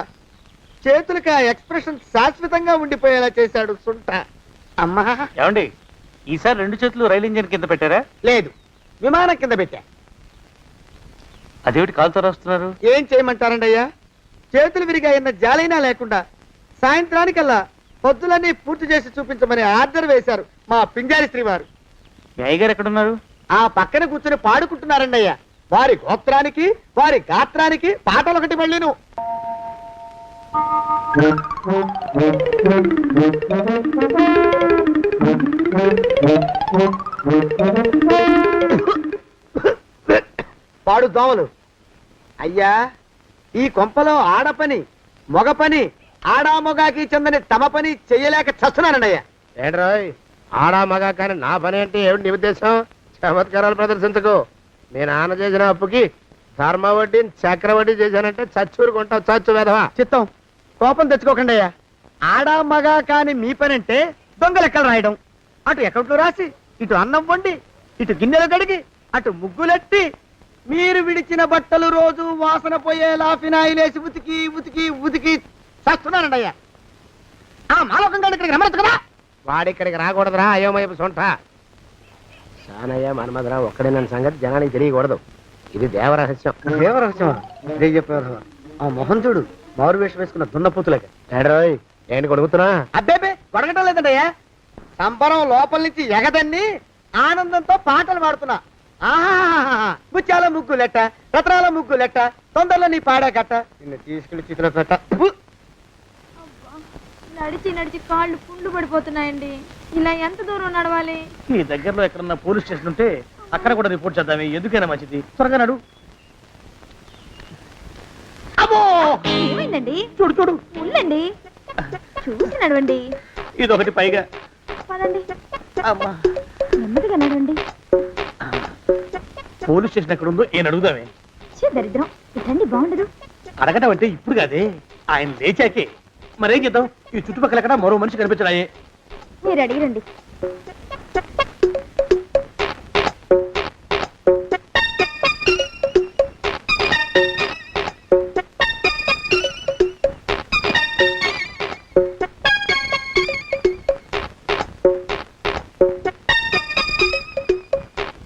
చేతులకి ఆ ఎక్స్ప్రెషన్ శాశ్వతంగా ఉండిపోయేలా చేశాడు సుంట. అమ్మా, ఏమండి ఈసారి 2 చేతులు రైలు ఇంజిన్ కింద పెట్టారా? లేదు, విమానం కింద పెట్టా. అదేమిటి కాలుతో రాస్తున్నారు? ఏం చేయమంటారండి అయ్యా? చేతులు విరిగాయన్న జాలైనా లేకుండా సాయంత్రానికల్లా పొద్దులన్నీ పూర్తి చేసి చూపించమని ఆర్డర్ వేశారు మా పింజారి శ్రీ వారు. మీ అయ్యగారు ఎక్కడున్నారు? ఆ పక్కన కూర్చుని పాడుకుంటున్నారండి అయ్యా. వారి గోత్రానికి వారి గాత్రానికి పాటలు ఒకటి మళ్ళీను. పాడు దోమలు. అయ్యా, ఈ కొంపలో ఆడపని మొగ పని ఆడా మొగాకి చెందని తమ పని చెయ్యలేక చస్తున్నానండయ్యా. ఏంట్రాయ్, ఆడా మగా కానీ నా పని అంటే ఏమిటి నీ ఉద్దేశం? చమత్కారాలు ప్రదర్శించకు. మీ నాన్న చేసిన అప్పుకి ధర్మ వడ్డీ చక్ర వడ్డీ చేశానంటే చచ్చూరుకుంటావు. చచ్చు వెధవా. చిత్తం, కోపం తెచ్చుకోకండి అయ్యా. ఆడా మగా కాని మీ పని అంటే దొంగ లెక్కలు రాయడం. అటు అకౌంట్లో రాసి, ఇటు అన్నం వండి, ఇటు గిన్నెలు కడిగి, అటు ముగ్గులెట్టి, మీరు విడిచిన బట్టలు రోజు వాసన పోయేలా ఫినాయిలేసి ఉతికి ఉతికి ఉతికి చేస్తున్నానండి అయ్యా. ఆ మాలోకం గారి ఇక్కడికి రమ్మచ్చు కదా. వాడిక్కడికి రాకూడదురా అయోమయపు సొంట. సానయ్య మన్మధరా ఒక్కడే నన్ను సంగతి జనానికి తెలియకూడదు. ఇది దేవరహస్యం. దేవరహస్యం ఇదే చెప్పారు. ఆ మొహం చూడు, మారు వేషం వేసుకున్న దున్నపోతులకి. ఏడ్రోయ్, ఏంటి కొడుకుతున్నా? అబ్బేబే, కొడగటం లేదండి అయ్యా. సంబరం లోపల నుంచి ఎగదన్ని ఆనందంతో పాటలు పాడుతున్నా. ఆహా, ముత్యాల ముగ్గులెట్ట, రత్నాల ముగ్గులెట్ట, తొందరలో నీ పాడే కట్ట, నిన్ను తీసుకెళ్లి చిత్ర పెట్ట. నడిచి నడిచి కాళ్ళు పుండ్లు పడిపోతున్నాయండి. ఇలా ఎంత దూరం నడవాలి? ఈ దగ్గరలో ఎక్కడన్నా పోలీస్ స్టేషన్ ఉంటే అక్కడ కూడా రిపోర్ట్ చేద్దామే, ఎందుకైనా మంచిది. త్వరగా నడు. అమ్మో! ఏమైందండి? చూడు చూడు, ఉండండి, చూసి నడవండి. ఇదొకటి పైగా. పదండి, అమ్మా, నెమ్మదిగా నడవండి. పోలీస్ స్టేషన్ ఎక్కడ ఉందో ఏం అడుగుదామే. దరిద్రం, ఇటండి బాగుండదు. అడగటం అంటే ఇప్పుడు కాదే, ఆయన లేచాకే. మరేం చేద్దాం, ఈ చుట్టుపక్కల ఎక్కడ మరో మనిషి కనిపించడాయే. మీరు అడిగిరండి.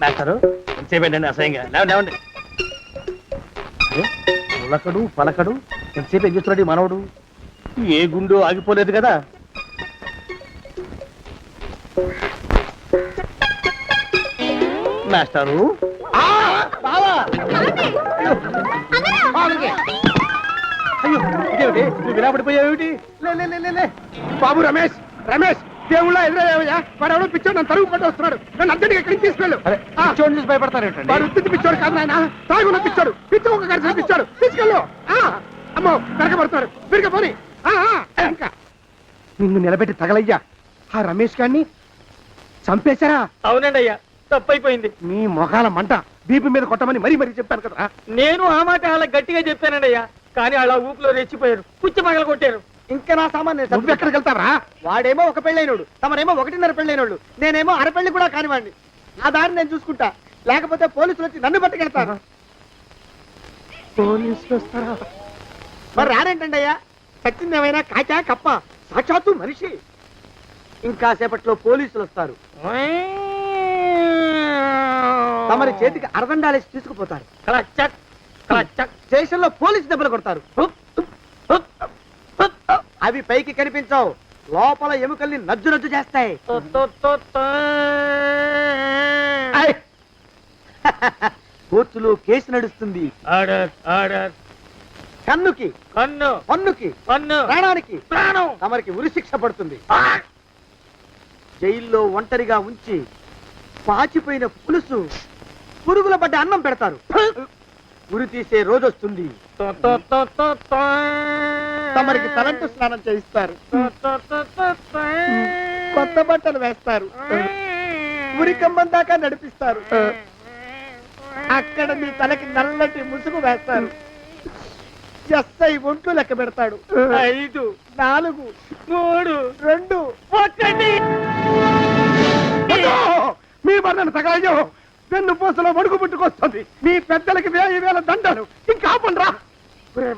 మాస్టరు ఎంతసేపేంటండి అసహ్యంగా? లేవండి. అరే, పులకడు పలకడు, ఎంతసేపు ఏం చేస్తున్నాడు ఈ మనవడు? ఏ గుండు ఆగిపోలేదు కదా. మాస్టారు, అయ్యో ఇదేమిటి, నువ్వు ఇలా పడిపోయావేమిటి? లే. బాబు రమేష్, రమేష్ దేవుళ్ళ ఎదురయ్యా, వాడు ఎవడో పిచ్చోడు నన్ను తరుగు పట్టి వస్తున్నాడు. నన్ను అద్దెకి ఎక్కడికి తీసుకెళ్ళు. పిచ్చోడిని చూసి భయపడతారేంటండి? వాడు ఉత్తి పిచ్చోడు కాదు నాయన, తాగున్న పిచ్చాడు, పిచ్చి ఒక కలిసి పిచ్చాడు. తీసుకెళ్ళు. అమ్మో వెనకబడుతున్నాడు, తిరిగి పోని. ఇంకా నిన్ను నిలబెట్టి తగలయ్యా. ఆ రమేష్ గారిని చంపేశారా? అవునండి అయ్యా, తప్పైపోయింది. నీ మొఖాల మంట, బీపీ మీద కొట్టమని మరీ చెప్పాను కదా. నేను ఆ మాట అలా గట్టిగా చెప్పానండి అయ్యా, కానీ అలా ఊపిలో రెచ్చిపోయారు, పుచ్చి పగల కొట్టారు. ఇంకా నా సామాన్ నువ్వు ఎక్కడికి వెళ్తావరా? వాడేమో ఒక పెళ్ళైనోడు, తమరేమో 1.5 పెళ్ళైనోళ్ళు, నేనేమో అరపెళ్ళి కూడా కానివ్వండి. ఆ దారి నేను చూసుకుంటా, లేకపోతే పోలీసులు వచ్చి నన్ను పట్టుకెళ్తారు. పోలీసులు వస్తారా? మరి రారేంటండి అయ్యా, చచ్చింది ఏమైనా కాచా కప్ప, సాక్షాత్తు మనిషి. ఇంకా సేపట్లో పోలీసులు వస్తారు, తమరి చేతికి అరదండాలేసి తీసుకుపోతారు. స్టేషన్ లో పోలీసు దెబ్బలు కొడతారు, అవి పైకి కనిపించవు, లోపల ఎముకల్ని నజ్జు చేస్తాయి. కోర్టులో కేసు నడుస్తుంది. కన్నుకి కన్ను, పన్నుకి పన్ను, ప్రాణానికి ప్రాణం. తమరికి ఉరిశిక్ష పడుతుంది. జైల్లో ఒంటరిగా ఉంచి పాచిపోయిన పులుసు, పురుగుల పడ్డ అన్నం పెడతారు. ఉరి తీసే రోజు వస్తుంది, తమరికి తలంటు స్నానం చేయిస్తారు, కొత్త బట్టలు వేస్తారు, ఉరికంబం దాకా నడిపిస్తారు. అక్కడ మీ తలకి నల్లటి ముసుగు వేస్తారు. ఎస్ఐ ఒంట్లు లెక్క పెడతాడు. 5, 4, 3, 2, 1. మీ బంధన తగలయ్యో, వెన్ను పూసలో వడుగు పుట్టుకొస్తుంది. మీ పెద్దలకి 1000 దండాలు. ఇంకా ఆపండ్రా.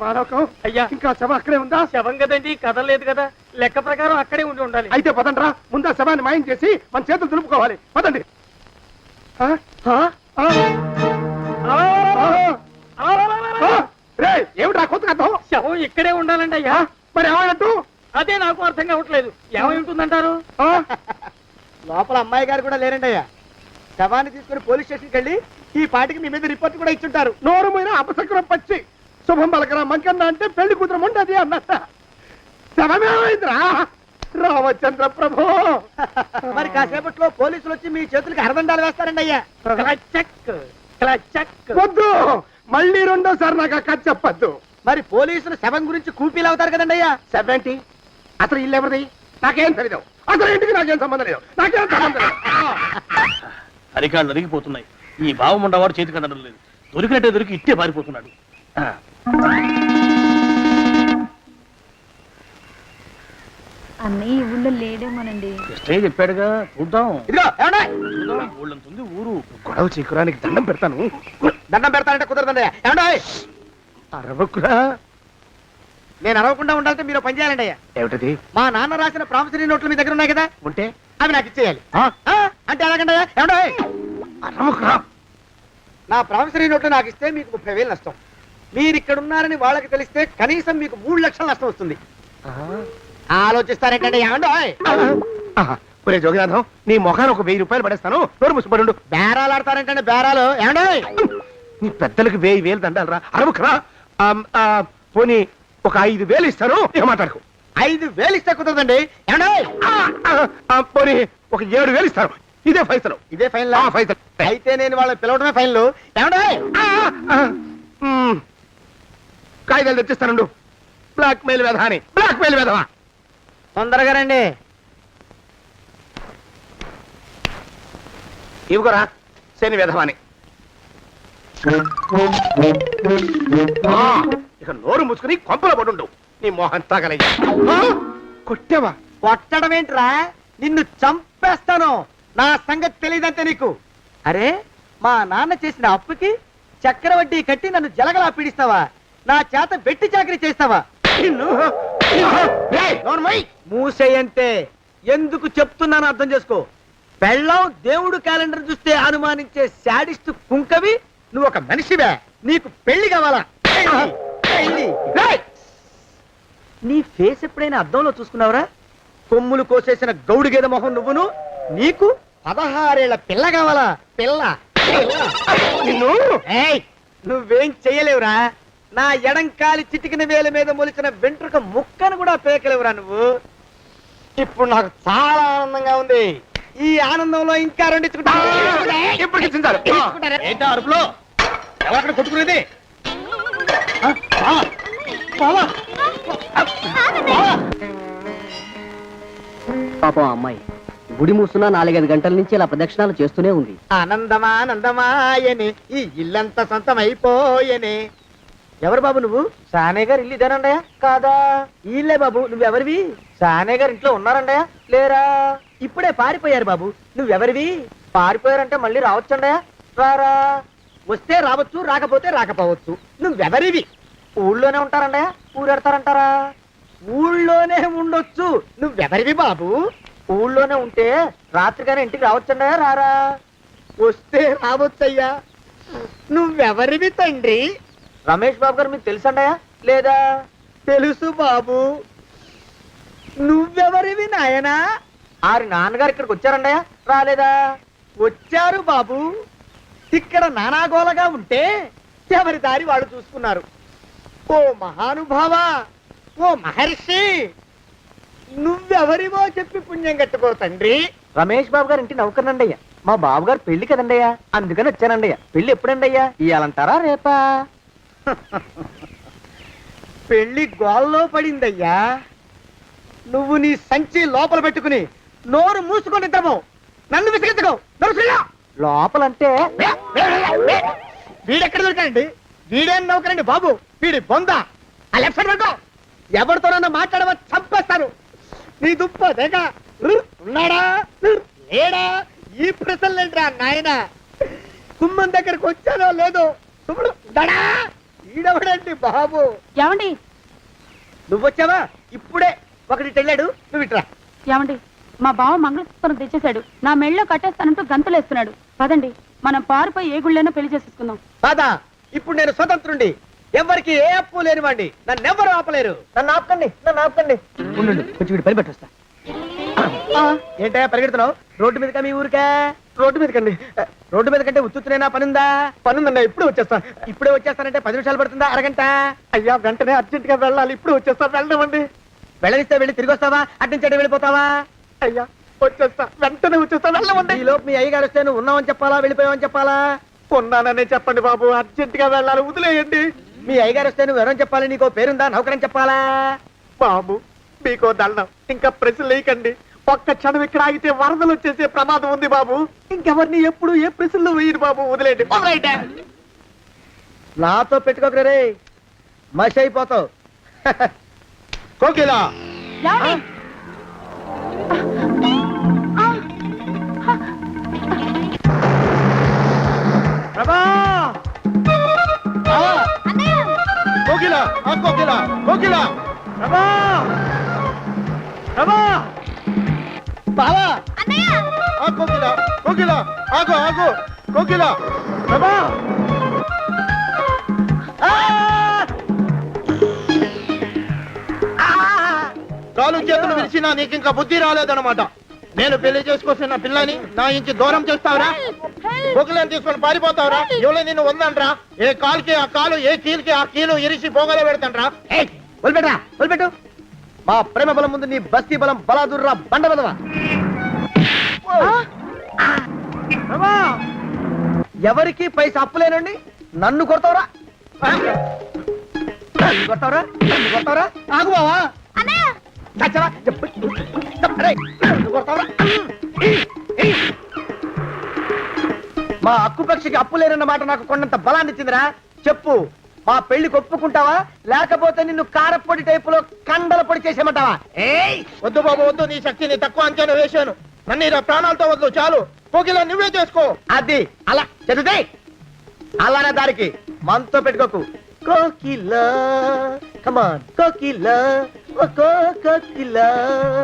మాలోకం అయ్యా, ఇంకా శవం అక్కడే ఉందా? శవం కదండి, కదలేదు కదా, లెక్క ప్రకారం అక్కడే ఉండాలి. అయితే పదండ్రా, ముందా శవాన్ని మాయం చేసి మన చేతులు దులుపుకోవాలి. పదండి. ఏమిట్రా కొత్త కథ? శవం ఇక్కడే ఉండాలండి అయ్యా. మరి ఏమైనట్టు? అదే నాకు అర్థం కావట్లేదు, ఏమై ఉంటుందంటారు? లోపల అమ్మాయి గారు కూడా లేరండి అయ్యా. శవాన్ని తీసుకుని పోలీస్ స్టేషన్కి వెళ్ళి ఈ పాటికి మీ మీద రిపోర్ట్ కూడా ఇచ్చుంటారు. నోరు మీద అపశకురం పచ్చి శుభం పలకరా మంకన్న అంటే పెళ్లి కూతురు ఉండదు అన్నట్ట. శవమేమైందిరా రామచంద్ర ప్రభు? మరి కాసేపట్లో పోలీసులు వచ్చి మీ చేతులకి అరదండాలు వేస్తారండి అయ్యా. వద్దు, మళ్ళీ రెండోసారి నాకు కథ చెప్పద్దు. మరి పోలీసులు శవం గురించి కూపీలు అవుతారు కదండి అయ్యా. సెవెంటీ అసలు ఇల్లు ఎవరిది? నాకేం తెలియదు. అసలు ఇంటికి నాకేం సంబంధం లేదు, నాకేం సంబంధం లేదు. అరికాళ్ళు అరిగిపోతున్నాయి. ఈ భావం ఉండవాడు చేతికి అందడం లేదు, దొరికినట్టే దొరికి ఇట్టే పారిపోతున్నాడు. అన్నయ్య ఊళ్ళో లేడేమోనండి. కృష్ణయ్య చెప్పాడుగా, చూద్దాం. ఇదిగో ఏమండి, ఊళ్ళంతుంది ఊరు. గొడవ చీకురానికి దండం పెడతాను. దండం పెడతానంటే కుదరదండి. ఏమండి, అరవకురా. నేను అరవకుండా ఉండాలంటే మీరు పని చేయాలండి అయ్యా. ఏమిటది? మా నాన్న రాసిన ప్రామిసరీ నోట్లు మీ దగ్గర ఉన్నాయి కదా, ఉంటే అవి నాకు ఇచ్చేయాలి. అంటే ఎలాగండి అయ్యా? ఏమండి, అరవకురా. నా ప్రామిసరీ నోట్లు నాకు ఇస్తే మీకు 30,000 నష్టం. మీరు ఇక్కడ ఉన్నారని వాళ్ళకి తెలిస్తే కనీసం మీకు 3 లక్షల నష్టం వస్తుంది. ఆలోచిస్తారేంటండి? ఏమండి, ఒరే జోగినాథం, నీ మొఖాన్ని ఒక 1000 రూపాయలు పడేస్తాను. నోరు ముసుపడు. బేరాలు ఆడతారేంటండి? బేరాలు ఏమండి? నీ పెద్దలకు 1000 దండాలరా. అరవకురా. పోనీ ఒక 5,000 ఇస్తాను, ఏమాటాడుకో. 5,000 ఇస్తే కుదరదండి. ఏమండి? పోనీ ఒక 7,000 ఇస్తారు. ఇదే ఫైసలు. ఇదే ఫైన్ ఫైసలు. అయితే నేను వాళ్ళని పిలవడమే ఫైన్లు. ఏమండి? కాగితాలు తెచ్చిస్తానండు. బ్లాక్ మెయిల్ వెధవాని, బ్లాక్ మెయిల్ వెధవా. తొందరగా రండి. ఇవ్వరా శని వెధవాని. ఇక నోరు మూసుకుని కొంపల పడుండు. నీ మోహన్ తగలయ్యా. కొట్టావా? కొట్టడం ఏంట్రా? నిన్ను చంపేస్తాను. నా సంగతి తెలియదంటే నీకు. అరే, మా నాన్న చేసిన అప్పుకి చక్రవడ్డీ కట్టి నన్ను జలగలా పీడిస్తావా? నా చేత వెట్టి చాకరీ చేస్తావా? మూసేయంటే ఎందుకు చెప్తున్నాను అర్థం చేసుకో. పెళ్ళాం దేవుడు క్యాలెండర్ చూస్తే అనుమానించే శాడిస్ట్ కుంకవి నువ్వు ఒక మనిషివే. నీకు పెళ్లి కావాలా? పెళ్లి. నీ ఫేస్ ఎప్పుడైనా అద్దంలో చూసుకున్నావురా? కొమ్ములు కోసేసిన గౌడు గేదె మొహం నువ్వును. నీకు 16 ఏళ్ల పిల్ల కావాలా? పిల్ల. నువ్వేం చెయ్యలేవురా. నా ఎడంకాలి చిటికిన వేల మీద మొలిచిన వెంట్రుక ముక్కను కూడా పేకలేవురా నువ్వు. ఇప్పుడు నాకు చాలా ఆనందంగా ఉంది. ఈ ఆనందంలో ఇంకా రెండించుకుంటా. ఏంటా అరుపులో? ఎవరక్కడ కొట్టుకునేది? పాపం అమ్మాయి గుడి మూస్తున్నా 4-5 గంటల నుంచి ఇలా ప్రదక్షిణాలు చేస్తూనే ఉంది. ఆనందమానందమాయని ఈ ఇల్లంతా సొంతం అయిపోయని. ఎవరు బాబు నువ్వు? సానే గారు ఇల్లు ఇదేనండయా? కాదా? ఇల్లే బాబు. నువ్వెవరివి? సానే గారు ఇంట్లో ఉన్నారండయా? లేరా? ఇప్పుడే పారిపోయారు బాబు. నువ్వెవరివి? పారిపోయారంటే మళ్ళీ రావచ్చండయా? రారా? వస్తే రావచ్చు, రాకపోతే రాకపోవచ్చు. నువ్వెవరివి? ఊళ్ళోనే ఉంటారండయా? ఊరెడతారంటారా? ఊళ్ళోనే ఉండొచ్చు. నువ్వెవరివి బాబు? ఊళ్ళోనే ఉంటే రాత్రిగానే ఇంటికి రావచ్చండయా? రారా? వస్తే రావచ్చయ్యా. నువ్వెవరివి తండ్రి? రమేష్ బాబు గారు మీకు తెలుసండయా? లేదా? తెలుసు బాబు. నువ్వెవరివి నాయనా? ఆరి నాన్నగారు ఇక్కడికి వచ్చారండయా? రాలేదా? వచ్చారు బాబు. ఇక్కడ నానాగోలగా ఉంటే ఎవరి దారి వాళ్ళు చూసుకున్నారు. ఓ మహానుభావా, ఓ మహర్షి, నువ్వెవరివో చెప్పి పుణ్యం కట్టుకో తండ్రి. రమేష్ బాబు గారు ఇంటి నౌకర్నండయ్యా. మా బాబు గారు పెళ్లి కదండయ్యా, అందుకని వచ్చానండయ్యా. పెళ్లి ఎప్పుడండయ్యా? ఇయ్యాలంటారా రేపా? పెళ్లి గోల్లో పడిందయ్యా. నువ్వు నీ సంచి లోపల పెట్టుకుని నోరు మూసుకొని ఇద్దాము. నన్ను విసిగించుకో. లోపలంటే వీడెక్కడ దొరికాడండి? వీడేం నౌకరండి బాబు, వీడి బొంద. ఆ లెఫ్ట్ సైడ్ పడుకో. ఎవరితోనన్నా మాట్లాడవా చంపేస్తాను. నీ దుప్ప దేక ఉన్నాడా లేడా? ఈ ప్రశ్నలేంట్రా నాయన. కుమ్మం దగ్గరకు వచ్చానో లేదో చూడు. ఈడవడండి బాబు. ఏమండి? నువ్వొచ్చావా? ఇప్పుడే ఒకటి వెళ్ళాడు. నువ్వు ఇట్రా. ఏమండి? మా బావ మంగళసూత్రం తెచ్చేశాడు. నా మెళ్ళో కట్టేస్తానంటూ గంతులేస్తున్నాడు. పదండి, మనం పారిపోయి ఏ గుళ్ళైనా పెళ్లి చేసేసుకుందాం. కాదా? ఇప్పుడు నేను స్వతంత్రుండి. ఎవరికి ఏ అప్పు లేనివ్వండి. నన్ను ఎవరు ఆపలేరు. నన్ను ఆపకండి, నన్ను ఆపకండి. ఉండు, కొంచెం వీడి పని పెట్టొస్తా. ఏంటయ్యా పరిగెడుతున్నావు? రోడ్డు మీదకా మీ ఊరికా? రోడ్డు మీదకండి. రోడ్డు మీద కంటే ఉత్తునేనా? పనుందా? పనుందన్నా. ఇప్పుడే వచ్చేస్తా. ఇప్పుడే వచ్చేస్తానంటే 10 నిమిషాలు పడుతుందా? అరగంట? అయ్యా వెంటనే అర్జెంట్ గా వెళ్ళాలి. ఇప్పుడు వచ్చేస్తా. వెళ్ళమండి. వెళ్ళనిస్తే వెళ్ళి తిరిగి వస్తావా? అడ్డించండి వెళ్ళిపోతావా? అయ్యా వచ్చేస్తా, వెంటనే వచ్చేస్తా. వెళ్ళమండి. ఈ లోపు మీ అయ్యగారు వస్తే నువ్వు ఉన్నావని చెప్పాలా, వెళ్ళిపోయావని చెప్పాలా? ఉన్నాననే చెప్పండి బాబు. అర్జెంట్ గా వెళ్ళాలి, వదిలేయండి. మీ అయ్యగారు వస్తే నువ్వు ఎవరని చెప్పాలి? నీకో పేరుందా? నౌకరని చెప్పాలా? బాబు మీకో దండం. ఇంకా ప్రశ్నలు వేయకండి. ఒక్క క్షణం ఇక్కడ ఆగితే వరదలు వచ్చేసే ప్రమాదం ఉంది బాబు. ఇంకెవరిని ఎప్పుడు ఏ ప్రశ్నలు వేయరు బాబు. వదిలేయండి. నాతో పెట్టుకోకరే, మషి అయిపోతావు. కోకిలా ప్రభా! కోకిలా కోకిలా కోకిలా ప్రభా! ప్రభా! బావా! కోకిలా కోకిలా ఆగో ఆగో కోకిలా ప్రభా! కాలు చేతులు విరిచినా నీకు ఇంకా బుద్ధి రాలేదన్నమాట. నేను పెళ్లి చేసుకొస్తున్న పిల్లని నా ఇంటి దూరం చేస్తావురా? బొగ్గులను తీసుకొని పారిపోతావురా? ఎవరో నిన్ను ఉందంట్రా? ఏ కాలుకి ఆ కాలు, ఏ కీలుకి ఆ కీలు ఇరిసి పోగల పెడతాంట్రా? వదిలిపెట్టరా, వదిలిపెట్టు. మా ప్రేమ బలం ముందు నీ బస్తీ బలం బలాదుర్రా బండ బలవా. ఎవరికి పైసా అప్పులేనండి నన్ను కొడతావురా? నన్ను కొడతావురా? నన్ను కొడతావురా? ఆగు బావా. చచ్చరా? రేయ్, నన్ను కొడతావురా? మా అక్కుపక్షికి అప్పు లేనన్న మాట నాకు కొండంత బలాన్ని ఇచ్చిందిరా. చెప్పు, మా పెళ్లికి ఒప్పుకుంటావా లేకపోతే నిన్ను కారపొడి టైపులో కండల పొడి చేసేమంటావా? ఏయ్ వద్దు బాబు వద్దు, నీ శక్తిని తక్కువ అంచనా వేశాను. నన్ను ఇలా ప్రాణాలతో వద్దు, చాలు. పోకిలా నువ్వే చేసుకో. అది అలా చదివితే అలానే దారికి మనతో పెట్టుకోకు. కోకిలా కమాన్ కోకిలా, ఓ కోకిలా.